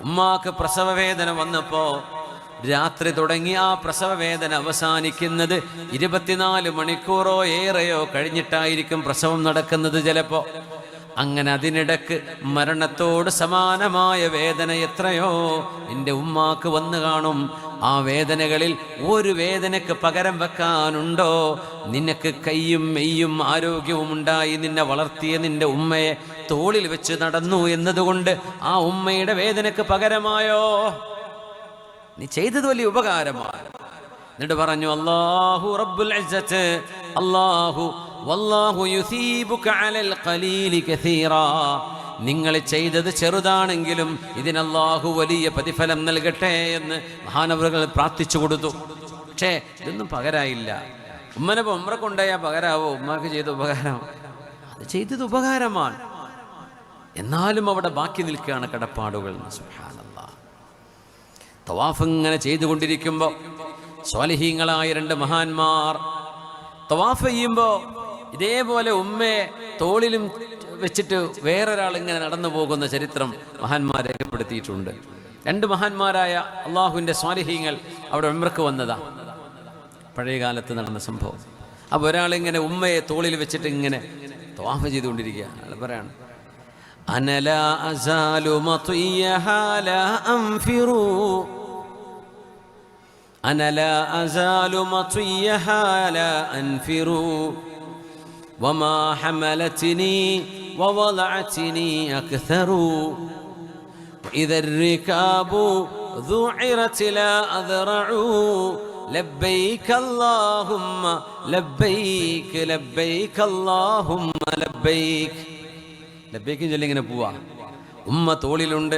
ഉമ്മാക്ക് പ്രസവവേദന വന്നപ്പോൾ രാത്രി തുടങ്ങി ആ പ്രസവവേദന അവസാനിക്കുന്നത് 24 മണിക്കൂറോ ഏറെയോ കഴിഞ്ഞിട്ടായിരിക്കും പ്രസവം നടക്കുന്നത്. ചിലപ്പോൾ അങ്ങനെ അതിനിടക്ക് മരണത്തോട് സമാനമായ വേദന എത്രയോ നിന്റെ ഉമ്മാക്ക് വന്നു കാണും. ആ വേദനകളിൽ ഒരു വേദനക്ക് പകരം വെക്കാനുണ്ടോ? നിനക്ക് കയ്യും മെയ്യും ആരോഗ്യവും ഉണ്ടായി നിന്നെ വളർത്തിയ നിന്റെ ഉമ്മയെ തോളിൽ വെച്ച് നടന്നു എന്നതുകൊണ്ട് ആ ഉമ്മയുടെ വേദനക്ക് പകരമായോ? നീ ചെയ്തത് വലിയ ഉപകാരമാണ്. എന്നിട്ട് പറഞ്ഞു അല്ലാഹു റബ്ബുൽ ഇസ്സത്ത്, അല്ലാഹു വല്ലാഹു യുസീബുക അലൽ ഖലീലി കസീറാ. നിങ്ങൾ ചെയ്തത് ചെറുതാണെങ്കിലും ഇതിന് അല്ലാഹു വലിയ പ്രതിഫലം നൽകട്ടെ എന്ന് മഹാനവറുകൾ പ്രാർത്ഥിച്ചു കൊടുത്തു. പക്ഷേ ഇതൊന്നും പകരായില്ല. ഉമ്മനെ ഉമ്ര കൊണ്ടുപോയാൽ പകരാവോ? ഉമ്മക്ക് ചെയ്ത ഉപകാരം, അത് ചെയ്തത് ഉപകാരമാണ്. എന്നാലും അവിടെ ബാക്കി നിൽക്കുകയാണ് കടപ്പാടുകൾ. സുബ്ഹാനല്ലാഹ്. തവാഫ് ഇങ്ങനെ ചെയ്തുകൊണ്ടിരിക്കുമ്പോൾ സ്വാലിഹീങ്ങളായ രണ്ട് മഹാന്മാർ തവാഫ് ചെയ്യുമ്പോൾ ഇതേപോലെ ഉമ്മയെ തോളിലും വെച്ചിട്ട് വേറൊരാൾ ഇങ്ങനെ നടന്നു പോകുന്ന ചരിത്രം മഹാന്മാർ രേഖപ്പെടുത്തിയിട്ടുണ്ട്. രണ്ട് മഹാന്മാരായ അള്ളാഹുവിൻ്റെ സ്വാലിഹീങ്ങൾ അവിടെ ഉംറക്ക് വന്നതാ, പഴയ കാലത്ത് നടന്ന സംഭവം. അപ്പോൾ ഒരാളിങ്ങനെ ഉമ്മയെ തോളിൽ വെച്ചിട്ട് ഇങ്ങനെ തവാഫ് ചെയ്തുകൊണ്ടിരിക്കുക. അയാൾ പറയാണ് അനലാ അസാലു മത്ഇയഹാ ലാ അൻഫിറു أنا لا أزال مطيها لا أنفر وما حملتني ووضعتني أكثر وإذا الركاب ذعرت لا أذرع لبيك اللهم لبيك لبيك اللهم لبيك لبيك جلينا بوا أمة طولي لند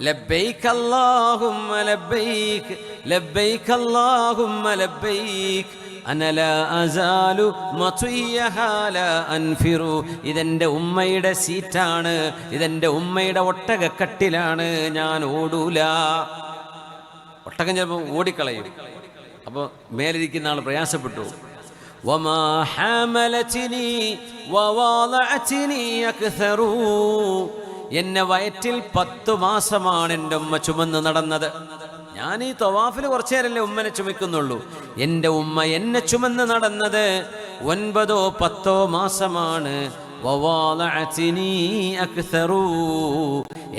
لبيك اللهم لبيك لبيك اللهم لبيك أنا لا أزال مطيها لا أنفر. ഇതെൻ്റെ ഉമ്മയുടെ സീറ്റാണ്, ഇതെൻ്റെ ഉമ്മയുടെ ഒട്ടകക്കട്ടിലാണ്, ഞാൻ ഓടൂല. ഒട്ടകം ചിലപ്പോൾ ഓടിക്കളയും. അപ്പോൾ മേലിരിക്കുന്ന ആൾ പ്രയാസപ്പെട്ടു. وما حملتني ووضعتني أكثر. എന്നെ വയറ്റിൽ 10 മാസമാണ് എൻ്റെ ഉമ്മ ചുമന്ന് നടന്നത്. ഞാൻ ഈ തവാഫിൽ കുറച്ചു നേരമല്ലേ ഉമ്മനെ ചുമക്കുന്നുള്ളൂ. എൻ്റെ ഉമ്മ എന്നെ ചുമന്ന് നടന്നത് 9-10 മാസമാണ്.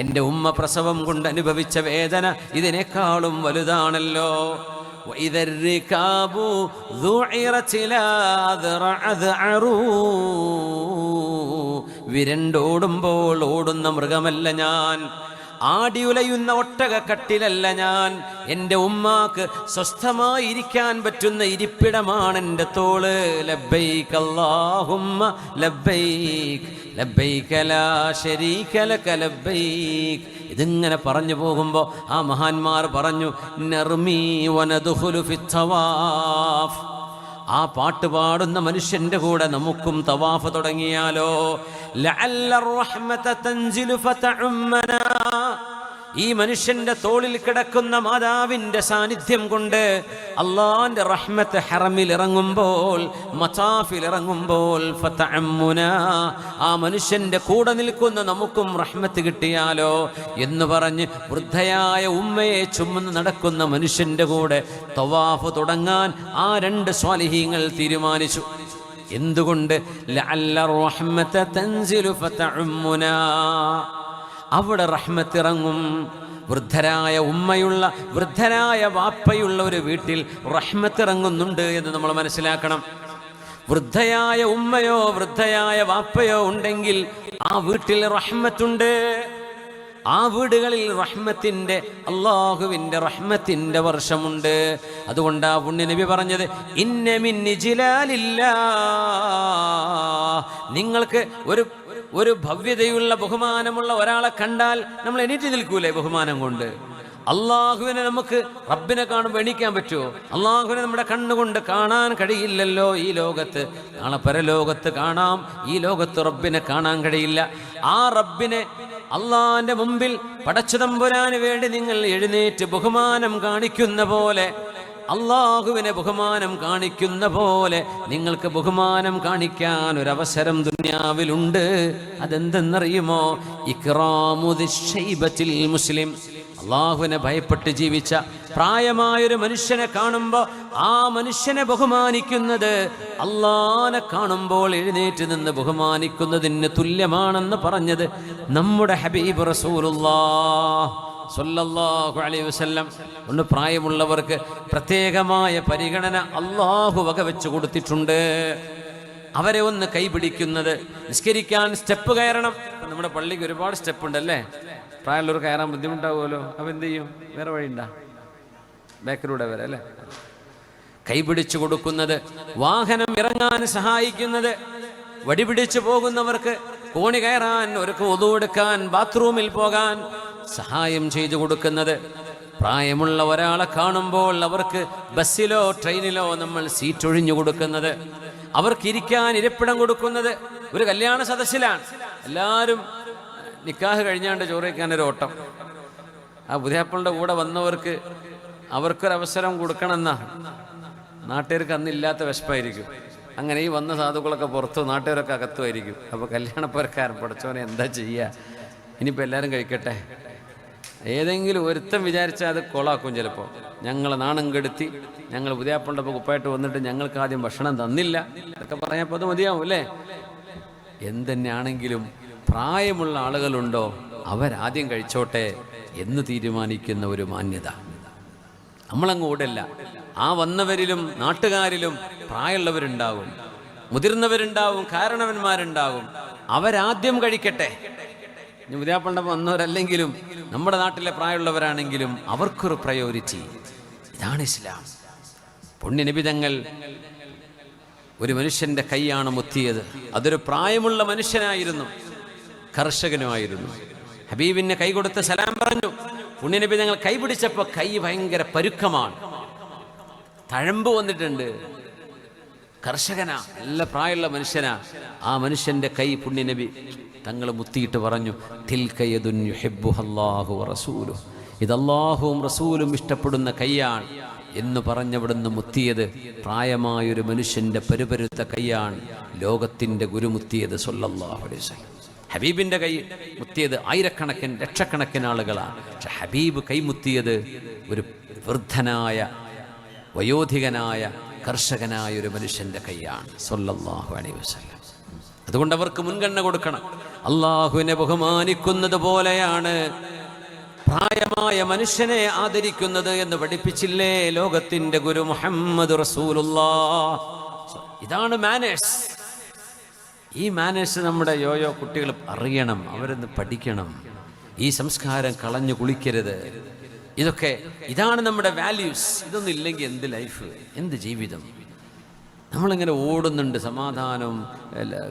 എൻ്റെ ഉമ്മ പ്രസവം കൊണ്ട് അനുഭവിച്ച വേദന ഇതിനേക്കാളും വലുതാണല്ലോ. വിരണ്ടോടുമ്പോൾ ഓടുന്ന മൃഗമല്ല ഞാൻ, ആടിയുലയുന്ന ഒട്ടകക്കട്ടിലല്ല ഞാൻ. എൻ്റെ ഉമ്മാക്ക് സ്വസ്ഥമായിരിക്കാൻ പറ്റുന്ന ഇരിപ്പിടമാണ് എൻ്റെ തോള്. ലബ്ബൈക അല്ലാഹുമ്മ ലബ്ബൈക ലബ്ബൈക ലാ ശരീക ലക ലബ്ബൈക. ഇതിങ്ങനെ പറഞ്ഞു പോകുമ്പോൾ ആ മഹാന്മാർ പറഞ്ഞു നർമീ വനദ്ഖുലു ഫിത്തവാഫ്. ആ പാട്ട് പാടുന്ന മനുഷ്യന്റെ കൂടെ നമുക്കും തവാഫ് തുടങ്ങിയാലോ? ലഅല്ല റഹ്മത തൻസിലു ഫതഉമ്മനാ. ഈ മനുഷ്യന്റെ തോളിൽ കിടക്കുന്ന മാതാവിന്റെ സാന്നിധ്യം കൊണ്ട് അള്ളാന്റെ റഹ്മത്ത് ഹറമിൽ ഇറങ്ങുമ്പോൾ, മതാഫിൽ ഇറങ്ങുമ്പോൾ ഫതഅമ്മുനാ, ആ മനുഷ്യന്റെ കൂടെ നിൽക്കുന്ന നമുക്കും റഹ്മത്ത് കിട്ടിയാലോ എന്ന് പറഞ്ഞ് വൃദ്ധയായ ഉമ്മയെ ചുമന്ന് നടക്കുന്ന മനുഷ്യന്റെ കൂടെ തവാഫ് തുടങ്ങാൻ ആ രണ്ട് സ്വാലിഹീങ്ങൾ തീരുമാനിച്ചു. എന്തുകൊണ്ട്? ലഅല്ല റഹ്മത തൻസിലു ഫതഉമ്മുനാ, അവിടെ റഹ്മത്ത് ഇറങ്ങും. വൃദ്ധരായ ഉമ്മയുള്ള, വൃദ്ധരായ വാപ്പയുള്ള ഒരു വീട്ടിൽ റഹ്മത്ത് ഇറങ്ങുന്നുണ്ട് എന്ന് നമ്മൾ മനസ്സിലാക്കണം. വൃദ്ധയായ ഉമ്മയോ വൃദ്ധയായ വാപ്പയോ ഉണ്ടെങ്കിൽ ആ വീട്ടിൽ റഹ്മത്തുണ്ട്. ആ വീടുകളിൽ റഹ്മത്തിന്റെ, അല്ലാഹുവിന്റെ റഹ്മത്തിന്റെ വർഷമുണ്ട്. അതുകൊണ്ട് ആ പുണ്യ നബി പറഞ്ഞത് ഇന്ന മിൻ ഇജ്ലാലില്ലാഹ്. നിങ്ങൾക്ക് ഒരു ഭവ്യതയുള്ള ബഹുമാനമുള്ള ഒരാളെ കണ്ടാൽ നമ്മൾ എണീറ്റ് നിൽക്കൂലേ ബഹുമാനം കൊണ്ട്? അള്ളാഹുവിനെ നമുക്ക് റബ്ബിനെ കാണുമ്പോൾ എണീക്കാൻ പറ്റുമോ? അള്ളാഹുവിനെ നമ്മുടെ കണ്ണുകൊണ്ട് കാണാൻ കഴിയില്ലല്ലോ ഈ ലോകത്ത്. നാളെ പരലോകത്ത് കാണാം, ഈ ലോകത്ത് റബ്ബിനെ കാണാൻ കഴിയില്ല. ആ റബ്ബിനെ അള്ളാഹിന്റെ മുമ്പിൽ പടച്ചുതമ്പുരാന് വേണ്ടി നിങ്ങൾ എഴുന്നേറ്റ് ബഹുമാനം കാണിക്കുന്ന പോലെ, അള്ളാഹുവിനെ ബഹുമാനം കാണിക്കുന്ന പോലെ നിങ്ങൾക്ക് ബഹുമാനം കാണിക്കാൻ ഒരവസരം ദുനിയാവിലുണ്ട്. അതെന്തെന്നറിയുമോ? ഇക്റാമു ദിശ്ശൈബത്തിൽ മുസ്ലിം. അള്ളാഹുവിനെ ഭയപ്പെട്ട് ജീവിച്ച പ്രായമായൊരു മനുഷ്യനെ കാണുമ്പോൾ ആ മനുഷ്യനെ ബഹുമാനിക്കുന്നത് അള്ളാഹനെ കാണുമ്പോൾ എഴുന്നേറ്റ് നിന്ന് ബഹുമാനിക്കുന്നതിന് തുല്യമാണെന്ന് പറഞ്ഞത് നമ്മുടെ ഹബീബ് റസൂലുള്ളാഹ് സ്വല്ലല്ലാഹു അലൈഹി വസല്ലം. ഒന്ന് പ്രായമുള്ളവർക്ക് പ്രത്യേകമായ പരിഗണന അള്ളാഹു വകവെച്ച് കൊടുത്തിട്ടുണ്ട്. അവരെ ഒന്ന് കൈപിടിക്കുന്നത്, നിസ്കരിക്കാൻ സ്റ്റെപ്പ് കയറണം. നമ്മുടെ പള്ളിക്ക് ഒരുപാട് സ്റ്റെപ്പ് ഉണ്ടല്ലേ, പ്രായമുള്ളവർ കയറാൻ ബുദ്ധിമുട്ടാവുമല്ലോ. അപ്പം എന്ത് ചെയ്യും? വേറെ വഴിയുണ്ടാ? ബാക്കിലൂടെ വരെ അല്ലേ. കൈപിടിച്ചു കൊടുക്കുന്നത്, വാഹനം ഇറങ്ങാൻ സഹായിക്കുന്നത്, വടിപിടിച്ചു പോകുന്നവർക്ക് കോണി കയറാൻ, അവർക്ക് ഒതു എടുക്കാൻ, ബാത്റൂമിൽ പോകാൻ സഹായം ചെയ്തു കൊടുക്കുന്നത്. പ്രായമുള്ള ഒരാളെ കാണുമ്പോൾ അവർക്ക് ബസ്സിലോ ട്രെയിനിലോ നമ്മൾ സീറ്റ് ഒഴിഞ്ഞു കൊടുക്കുന്നത്, അവർക്കിരിക്കാൻ ഇരിപ്പിടം കൊടുക്കുന്നത്. ഒരു കല്യാണ സദസ്സിലാണ്, എല്ലാവരും നിക്കാഹ് കഴിഞ്ഞാണ്ട് ചോറ് വയ്ക്കാനൊരു ഓട്ടം. ആ പുതിയാപ്പിളുടെ കൂടെ വന്നവർക്ക് അവർക്കൊരവസരം കൊടുക്കണമെന്നാ നാട്ടുകാർക്ക് അന്നില്ലാത്ത വിശപ്പായിരിക്കും. അങ്ങനെ ഈ വന്ന സാധുക്കളൊക്കെ പുറത്തു, നാട്ടുകാരൊക്കെ അകത്തുമായിരിക്കും. അപ്പോൾ കല്യാണപ്പുരക്കാരൻ പഠിച്ചവനെ എന്താ ചെയ്യുക? ഇനിയിപ്പോൾ എല്ലാവരും കഴിക്കട്ടെ. ഏതെങ്കിലും ഒരുത്തം വിചാരിച്ചാൽ അത് കൊളാക്കും. ചിലപ്പോൾ ഞങ്ങൾ നാണം കെടുത്തി, ഞങ്ങൾ പുതിയാപ്പിളുടെ കുപ്പായിട്ട് വന്നിട്ട് ഞങ്ങൾക്ക് ആദ്യം ഭക്ഷണം തന്നില്ല എന്നൊക്കെ പറഞ്ഞപ്പോൾ അത് മതിയാവും അല്ലേ. എന്തെന്നെയാണെങ്കിലും പ്രായമുള്ള ആളുകളുണ്ടോ അവരാദ്യം കഴിച്ചോട്ടെ എന്ന് തീരുമാനിക്കുന്ന ഒരു മാന്യത നമ്മളങ്ങ് ഓടല്ല. ആ വന്നവരിലും നാട്ടുകാരിലും പ്രായമുള്ളവരുണ്ടാവും, മുതിർന്നവരുണ്ടാവും, കാരണവന്മാരുണ്ടാവും. അവരാദ്യം കഴിക്കട്ടെ. ഇനി പുതിയാപ്പിളുടെ വന്നവരല്ലെങ്കിലും നമ്മുടെ നാട്ടിലെ പ്രായമുള്ളവരാണെങ്കിലും അവർക്കൊരു പ്രയോറിറ്റി. ഇതാണ് ഇസ്ലാം. പുണ്യനിബിതങ്ങൾ ഒരു മനുഷ്യന്റെ കൈയാണ് മുത്തിയത്. അതൊരു പ്രായമുള്ള മനുഷ്യനായിരുന്നു, കർഷകനുമായിരുന്നു. ഹബീബിന് കൈ കൊടുത്ത് സലാം പറഞ്ഞു. പുണ്യനിബിതങ്ങൾ കൈ പിടിച്ചപ്പോൾ കൈ ഭയങ്കര പരുക്കമാണ്, തഴമ്പ് വന്നിട്ടുണ്ട്. കർഷകനാ, നല്ല പ്രായമുള്ള മനുഷ്യനാ. ആ മനുഷ്യന്റെ കൈ പുണ്യനബി തങ്ങൾ മുത്തിയിട്ട് പറഞ്ഞു, തിൽകയദുൻ യുഹിബ്ബുഹല്ലാഹു വറസൂലുഹു, ഇത് അല്ലാഹുവും റസൂലും ഇഷ്ടപ്പെടുന്ന കൈയാണ് എന്ന് പറഞ്ഞവിടുന്ന് മുത്തിയത് പ്രായമായൊരു മനുഷ്യന്റെ പരുപരുത്ത കൈയാണ്. ലോകത്തിന്റെ ഗുരു മുത്തിയത് സ്വല്ലല്ലാഹു അലൈഹി വസല്ലം. ഹബീബിന്റെ കൈ മുത്തിയത് ആയിരക്കണക്കിന് ലക്ഷക്കണക്കിന് ആളുകളാണ്. പക്ഷെ ഹബീബ് കൈമുത്തിയത് ഒരു വൃദ്ധനായ വയോധികനായ കർഷകനായ ഒരു മനുഷ്യന്റെ കൈയാണ് സ്വല്ലല്ലാഹു അലൈഹി വസല്ലം. അതുകൊണ്ട് അവർക്ക് മുൻഗണന കൊടുക്കണം. അള്ളാഹുവിനെ ബഹുമാനിക്കുന്നത് പോലെയാണ് പ്രായമായ മനുഷ്യനെ ആദരിക്കുന്നത് എന്ന് പഠിപ്പിച്ചില്ലേ ലോകത്തിന്റെ ഗുരു മുഹമ്മദ് റസൂലുള്ളാഹ്. ഇതാണ് മാനേഴ്സ്. ഈ മാനേഴ്സ് നമ്മുടെ യോയോ കുട്ടികൾ അറിയണം, അവരൊന്ന് പഠിക്കണം. ഈ സംസ്കാരം കളഞ്ഞു കുളിക്കരുത്. ഇതാണ് നമ്മുടെ വാല്യൂസ്. ഇതൊന്നും ഇല്ലെങ്കിൽ എന്ത് ലൈഫ്, എന്ത് ജീവിതം? നമ്മളിങ്ങനെ ഓടുന്നുണ്ട്, സമാധാനം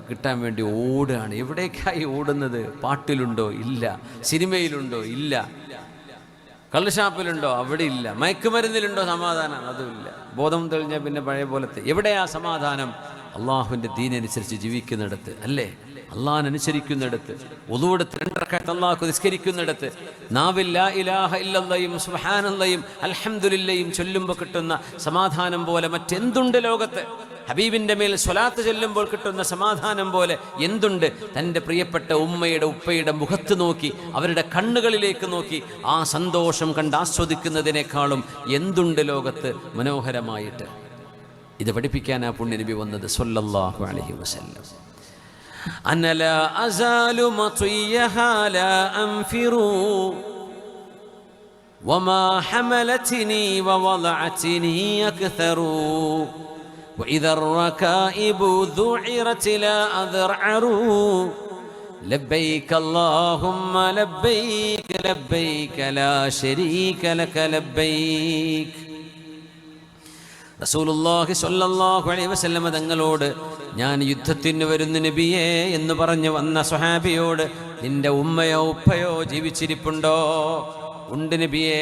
കിട്ടാൻ വേണ്ടി ഓടുകയാണ്. എവിടേക്കായി ഓടുന്നത്? പാട്ടിലുണ്ടോ? ഇല്ല. സിനിമയിലുണ്ടോ? ഇല്ല. കള്ളുഷാപ്പിലുണ്ടോ? അവിടെ ഇല്ല. മയക്കുമരുന്നിലുണ്ടോ സമാധാനം? അതുമില്ല. ബോധം തെളിഞ്ഞാൽ പിന്നെ പഴയ പോലത്തെ. എവിടെയാ സമാധാനം? അള്ളാഹുവിൻ്റെ ദീനനുസരിച്ച് ജീവിക്കുന്നിടത്ത് അല്ലേ, അള്ളാഹിനനുസരിക്കുന്നിടത്ത്, ഒളുവെടുത്ത് 2 റക്അത്ത് അള്ളാഹു നിസ്കരിക്കുന്നിടത്ത്, നാവിൽ ലാ ഇലാഹ ഇല്ലല്ലാഹും സുബ്ഹാനല്ലാഹും അൽഹംദുലില്ലയും ചൊല്ലുമ്പോൾ കിട്ടുന്ന സമാധാനം പോലെ മറ്റെന്തുണ്ട് ലോകത്ത്? ഹബീബിൻ്റെ മേൽ സ്വലാത്ത് ചൊല്ലുമ്പോൾ കിട്ടുന്ന സമാധാനം പോലെ എന്തുണ്ട്? തൻ്റെ പ്രിയപ്പെട്ട ഉമ്മയുടെ ഉപ്പയുടെ മുഖത്ത് നോക്കി, അവരുടെ കണ്ണുകളിലേക്ക് നോക്കി ആ സന്തോഷം കണ്ട് ആസ്വദിക്കുന്നതിനേക്കാളും എന്തുണ്ട് ലോകത്ത് മനോഹരമായിട്ട്? ഇത് പഠിപ്പിക്കാനാ പുണ്യനബി വന്നത് സ്വല്ലല്ലാഹു അലൈഹി വസല്ലം. അന ലാ അസാലു മതിയഹാ ലാ അൻഫിറു വമാ ഹമലത്നി വവളഅത്നി അക്തറു وإذا الركائب ذعرت لا أذرعروا لبيك اللهم لبيك لبيك لا شريك لك لبيك. റസൂലുള്ളാഹി സ്വല്ലല്ലാഹു അലൈഹി വസല്ലം തങ്ങളോട് ഞാൻ യുദ്ധത്തിന് വരുന്ന നബിയേ എന്ന് പറഞ്ഞു വന്ന സ്വഹാബിയോട്, നിന്റെ ഉമ്മയോ ഉപ്പയോ ജീവിച്ചിരിപ്പുണ്ടോ? ഉണ്ട് നബിയേ,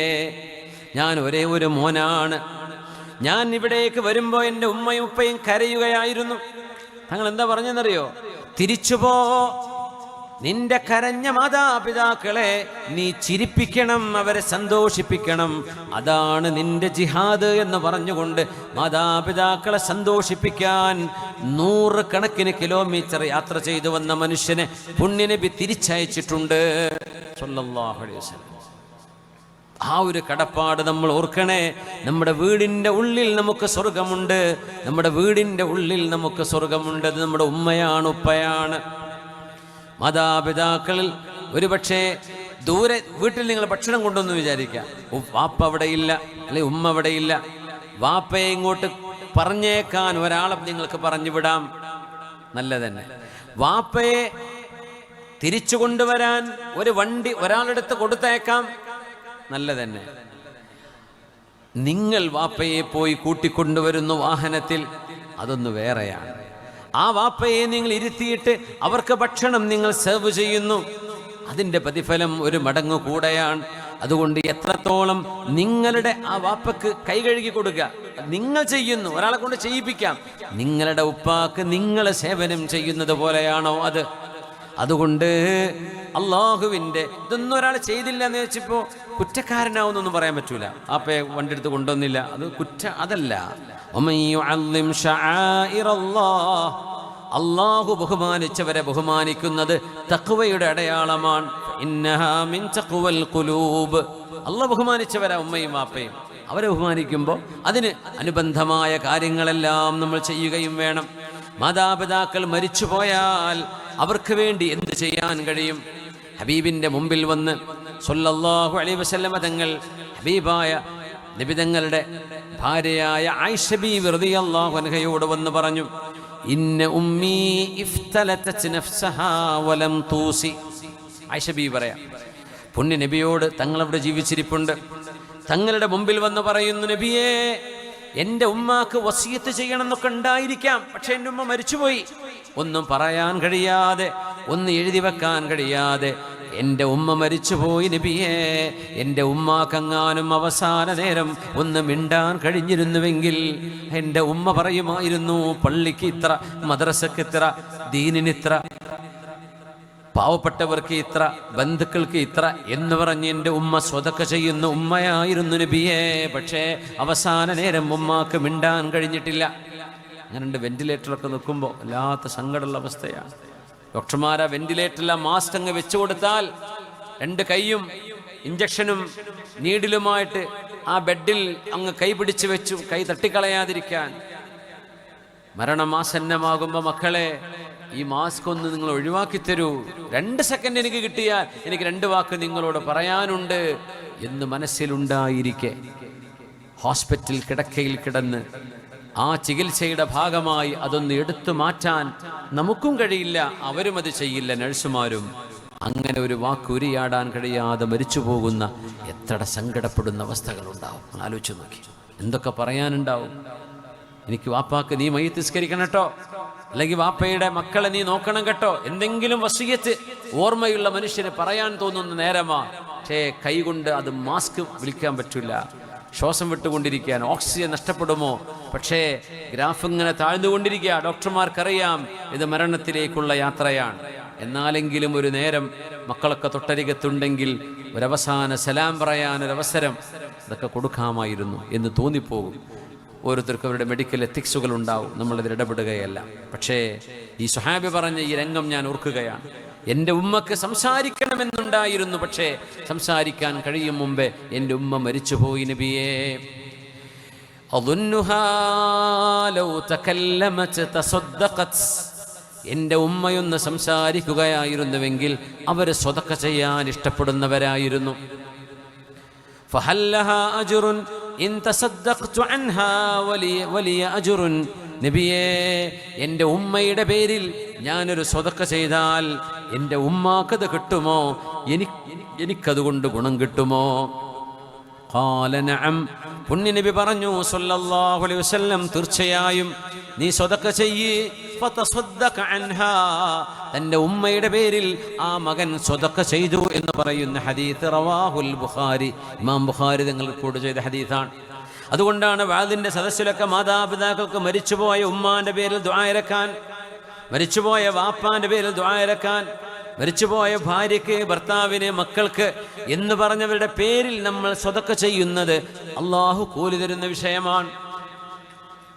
ഞാൻ ഒരേ ഒരു മോനാണ്. ഞാൻ ഇവിടേക്ക് വരുമ്പോൾ എൻ്റെ ഉമ്മയും ഉപ്പയും കരയുകയായിരുന്നു. തങ്ങൾ എന്താ പറഞ്ഞെന്നറിയോ? തിരിച്ചുപോ, നിന്റെ കരഞ്ഞ മാതാപിതാക്കളെ നീ ചിരിപ്പിക്കണം, അവരെ സന്തോഷിപ്പിക്കണം. അതാണ് നിന്റെ ജിഹാദ് എന്ന് പറഞ്ഞുകൊണ്ട് മാതാപിതാക്കളെ സന്തോഷിപ്പിക്കാൻ 100 കണക്കിന് കിലോമീറ്റർ യാത്ര ചെയ്തു വന്ന മനുഷ്യനെ പുണ്യനബി തിരിച്ചയച്ചിട്ടുണ്ട് സ്വല്ലല്ലാഹു അലൈഹി വസല്ലം. ആ ഒരു കടപ്പാട് നമ്മൾ ഓർക്കണേ. നമ്മുടെ വീടിൻ്റെ ഉള്ളിൽ നമുക്ക് സ്വർഗമുണ്ട്, നമ്മുടെ വീടിൻ്റെ ഉള്ളിൽ നമുക്ക് സ്വർഗമുണ്ട്. അത് നമ്മുടെ ഉമ്മയാണ്, ഉപ്പയാണ്. മാതാപിതാക്കളിൽ ഒരുപക്ഷെ ദൂരെ വീട്ടിൽ നിങ്ങൾ ഭക്ഷണം കൊണ്ടുവന്ന് വിചാരിക്കുക, വാപ്പ അവിടെയില്ല അല്ലെ ഉമ്മ അവിടെയില്ല. വാപ്പയെ ഇങ്ങോട്ട് പറഞ്ഞേക്കാൻ ഒരാളെ നിങ്ങൾക്ക് പറഞ്ഞു വിടാം, നല്ലതന്നെ. വാപ്പയെ തിരിച്ചു കൊണ്ടുവരാൻ ഒരു വണ്ടി ഒരാളെടുത്ത് കൊടുത്തേക്കാം, നല്ലതന്നെ. നിങ്ങൾ വാപ്പയെ പോയി കൂട്ടിക്കൊണ്ടുവരുന്നു വാഹനത്തിൽ, അതൊന്ന് വേറെയാണ്. ആ വാപ്പയെ നിങ്ങൾ ഇരുത്തിയിട്ട് അവർക്ക് ഭക്ഷണം നിങ്ങൾ സെർവ് ചെയ്യുന്നു, അതിൻ്റെ പ്രതിഫലം ഒരു മടങ്ങ് കൂടെയാണ്. അതുകൊണ്ട് എത്രത്തോളം നിങ്ങളുടെ ആ വാപ്പക്ക് കൈ കഴുകി കൊടുക്കുക നിങ്ങൾ ചെയ്യുന്നു, ഒരാളെ കൊണ്ട് ചെയ്യിപ്പിക്കാം. നിങ്ങളുടെ ഉപ്പാക്ക് നിങ്ങൾ സേവനം ചെയ്യുന്നത് പോലെയാണോ അത്? അതുകൊണ്ട് അള്ളാഹുവിൻ്റെ ഇതൊന്നും ഒരാൾ ചെയ്തില്ല എന്ന് വെച്ചപ്പോൾ കുറ്റക്കാരനാവുന്നൊന്നും പറയാൻ പറ്റൂല. വാപ്പയെ വണ്ടി എടുത്ത് കൊണ്ടുവന്നില്ല, അത് അതല്ല. അള്ളാഹു ബഹുമാനിച്ചവരെ ബഹുമാനിക്കുന്നത് തഖ്വയുടെ അടയാളമാണ്. ഇന്നഹാ മിൻ തഖ്വൽ ഖുലൂബ്. അള്ളാഹ് ബഹുമാനിച്ചവരാ ഉമ്മയും വാപ്പയും. അവരെ ബഹുമാനിക്കുമ്പോൾ അതിന് അനുബന്ധമായ കാര്യങ്ങളെല്ലാം നമ്മൾ ചെയ്യുകയും വേണം. മാതാപിതാക്കൾ മരിച്ചുപോയാൽ അവർക്ക് വേണ്ടി എന്ത് ചെയ്യാൻ കഴിയും? ഹബീബിൻ്റെ മുമ്പിൽ വന്ന് സ്വല്ലല്ലാഹു അലൈഹി വസല്ലമ തങ്ങൾ ഹബീബായ നബി തങ്ങളുടെ ഭാര്യയായ ആയിഷ ബീവി റളിയല്ലാഹു അൻഹയോട് വന്ന് പറഞ്ഞു, ഇന്ന ഉമ്മീ ഇഫ്തലതത് നഫ്സഹാ വലം തൂസി. ആയിഷ ബീവി പറയാം, പുണ്യ നബിയോട് തങ്ങളവിടെ ജീവിച്ചിരിപ്പുണ്ട്, തങ്ങളുടെ മുമ്പിൽ വന്ന് പറയുന്നു, നബിയേ, എൻ്റെ ഉമ്മാക്ക് വസിയത്ത് ചെയ്യണമെന്നൊക്കെ ഉണ്ടായിരിക്കാം, പക്ഷെ എൻ്റെ ഉമ്മ മരിച്ചുപോയി. ഒന്നും പറയാൻ കഴിയാതെ, ഒന്ന് എഴുതി വെക്കാൻ കഴിയാതെ എൻ്റെ ഉമ്മ മരിച്ചുപോയി നബിയേ. എൻ്റെ ഉമ്മാക്കെങ്ങാനും അവസാന നേരം ഒന്ന് മിണ്ടാൻ കഴിഞ്ഞിരുന്നുവെങ്കിൽ എൻ്റെ ഉമ്മ പറയുമായിരുന്നു, പള്ളിക്ക് ഇത്ര, മദ്രസക്ക് ഇത്ര, ദീനിനിത്ര, പാവപ്പെട്ടവർക്ക് ഇത്ര, ബന്ധുക്കൾക്ക് ഇത്ര എന്ന് പറഞ്ഞ് എൻ്റെ ഉമ്മ സ്വതക്ക ചെയ്യുന്ന ഉമ്മയായിരുന്നു നബിയേ. പക്ഷേ അവസാന നേരം ഉമ്മാക്ക് മിണ്ടാൻ കഴിഞ്ഞിട്ടില്ല. അങ്ങനെയുണ്ട്. വെന്റിലേറ്ററൊക്കെ നിൽക്കുമ്പോൾ വല്ലാത്ത സങ്കടമുള്ള അവസ്ഥയാണ്. ഡോക്ടർമാരാ വെന്റിലേറ്ററിലെ മാസ്ക് അങ്ങ് വെച്ചു കൊടുത്താൽ 2 കൈയും ഇഞ്ചക്ഷനും നീഡിലുമായിട്ട് ആ ബെഡിൽ അങ്ങ് കൈ പിടിച്ചു വെച്ചു, കൈ തട്ടിക്കളയാതിരിക്കാൻ. മരണമാസന്നമാകുമ്പോൾ മക്കളെ, ഈ മാസ്ക് ഒന്ന് നിങ്ങൾ ഒഴിവാക്കി തരൂ, 2 സെക്കൻഡ് എനിക്ക് കിട്ടിയാൽ എനിക്ക് 2 വാക്ക് നിങ്ങളോട് പറയാനുണ്ട് എന്ന് മനസ്സിലുണ്ടായിരിക്കെ ഹോസ്പിറ്റൽ കിടക്കയിൽ കിടന്ന് ആ ചികിത്സയുടെ ഭാഗമായി അതൊന്ന് എടുത്തു മാറ്റാൻ നമുക്കും കഴിയില്ല, അവരും അത് ചെയ്യില്ല, നഴ്സുമാരും. അങ്ങനെ ഒരു വാക്ക് ഉരിയാടാൻ കഴിയാതെ മരിച്ചു പോകുന്ന എത്ര സങ്കടപ്പെടുന്ന അവസ്ഥകളുണ്ടാവും. ആലോചിച്ച് നോക്കി, എന്തൊക്കെ പറയാനുണ്ടാവും. എനിക്ക് വാപ്പാക്ക് നീ മയ്യിത്ത് നിസ്കരിക്കണം കേട്ടോ, അല്ലെങ്കിൽ വാപ്പയുടെ മക്കളെ നീ നോക്കണം കേട്ടോ, എന്തെങ്കിലും വസിയത്ത് ഓർമ്മയുള്ള മനുഷ്യന് പറയാൻ തോന്നുന്ന നേരമാ. പക്ഷേ കൈകൊണ്ട് അത് മാസ്ക് വിളിക്കാൻ പറ്റില്ല, ശ്വാസം വിട്ടുകൊണ്ടിരിക്കാൻ, ഓക്സിജൻ നഷ്ടപ്പെടുമോ? പക്ഷേ ഗ്രാഫ് ഇങ്ങനെ താഴ്ന്നുകൊണ്ടിരിക്കുക. ഡോക്ടർമാർക്കറിയാം ഇത് മരണത്തിലേക്കുള്ള യാത്രയാണ്. എന്നാലെങ്കിലും ഒരു നേരം മക്കളൊക്കെ തൊട്ടരികത്തുണ്ടെങ്കിൽ ഒരവസാന സലാം പറയാനൊരവസരം അതൊക്കെ കൊടുക്കാമായിരുന്നു എന്ന് തോന്നിപ്പോകും. ഓരോരുത്തർക്കും അവരുടെ മെഡിക്കൽ എത്തിക്സുകൾ ഉണ്ടാവും, നമ്മളിതിൽ ഇടപെടുകയല്ല. പക്ഷേ ഈ സ്വഹാബി പറഞ്ഞ ഈ രംഗം ഞാൻ ഓർക്കുകയാണ്. എൻ്റെ ഉമ്മക്ക് സംസാരിക്കണമെന്നുണ്ടായിരുന്നു, പക്ഷേ സംസാരിക്കാൻ കഴിയും മുമ്പേ എൻ്റെ ഉമ്മ മരിച്ചുപോയി നബിയേ. എൻ്റെ ഉമ്മയൊന്ന് സംസാരിക്കുകയായിരുന്നുവെങ്കിൽ അവർ സ്വതക്ക ചെയ്യാൻ ഇഷ്ടപ്പെടുന്നവരായിരുന്നു. നബിയേ, എൻ്റെ ഉമ്മയുടെ പേരിൽ ഞാനൊരു സ്വതക്ക ചെയ്താൽ എൻ്റെ ഉമ്മാക്കത് കിട്ടുമോ? എനിക്കതുകൊണ്ട് ഗുണം കിട്ടുമോ? ഖാല നഅം. പുണ്യ നബി പറഞ്ഞു സ്വല്ലല്ലാഹു അലൈഹി വസല്ലം, തീർച്ചയായും നീ സ്വതക്ക ചെയ്യ്. ഫതസദ്ദഖ അൻഹാ. തൻ്റെ ഉമ്മയുടെ പേരിൽ ആ മകൻ സ്വതക്ക ചെയ്തു എന്ന് പറയുന്ന ഹദീസ് റവാഹുൽ ബുഖാരി. ഇമാം ബുഖാരി തങ്ങൾ റിപ്പോർട്ട് ചെയ്ത ഹദീസാണ്. അതുകൊണ്ടാണ് വാദിന്റെ സദസ്സിലൊക്കെ മാതാപിതാക്കൾക്ക് മരിച്ചുപോയ ഉമ്മാന്റെ പേരിൽ ദുആ ഇറക്കാൻ, മരിച്ചുപോയ വാപ്പാന്റെ പേരിൽ ദുആ ഇറക്കാൻ, മരിച്ചുപോയ ഭാര്യയ്ക്ക്, ഭർത്താവിന്, മക്കൾക്ക് എന്ന് പറഞ്ഞവരുടെ പേരിൽ നമ്മൾ സ്വതക്ക ചെയ്യുന്നത് അള്ളാഹു കൂലി തരുന്ന വിഷയമാണ്.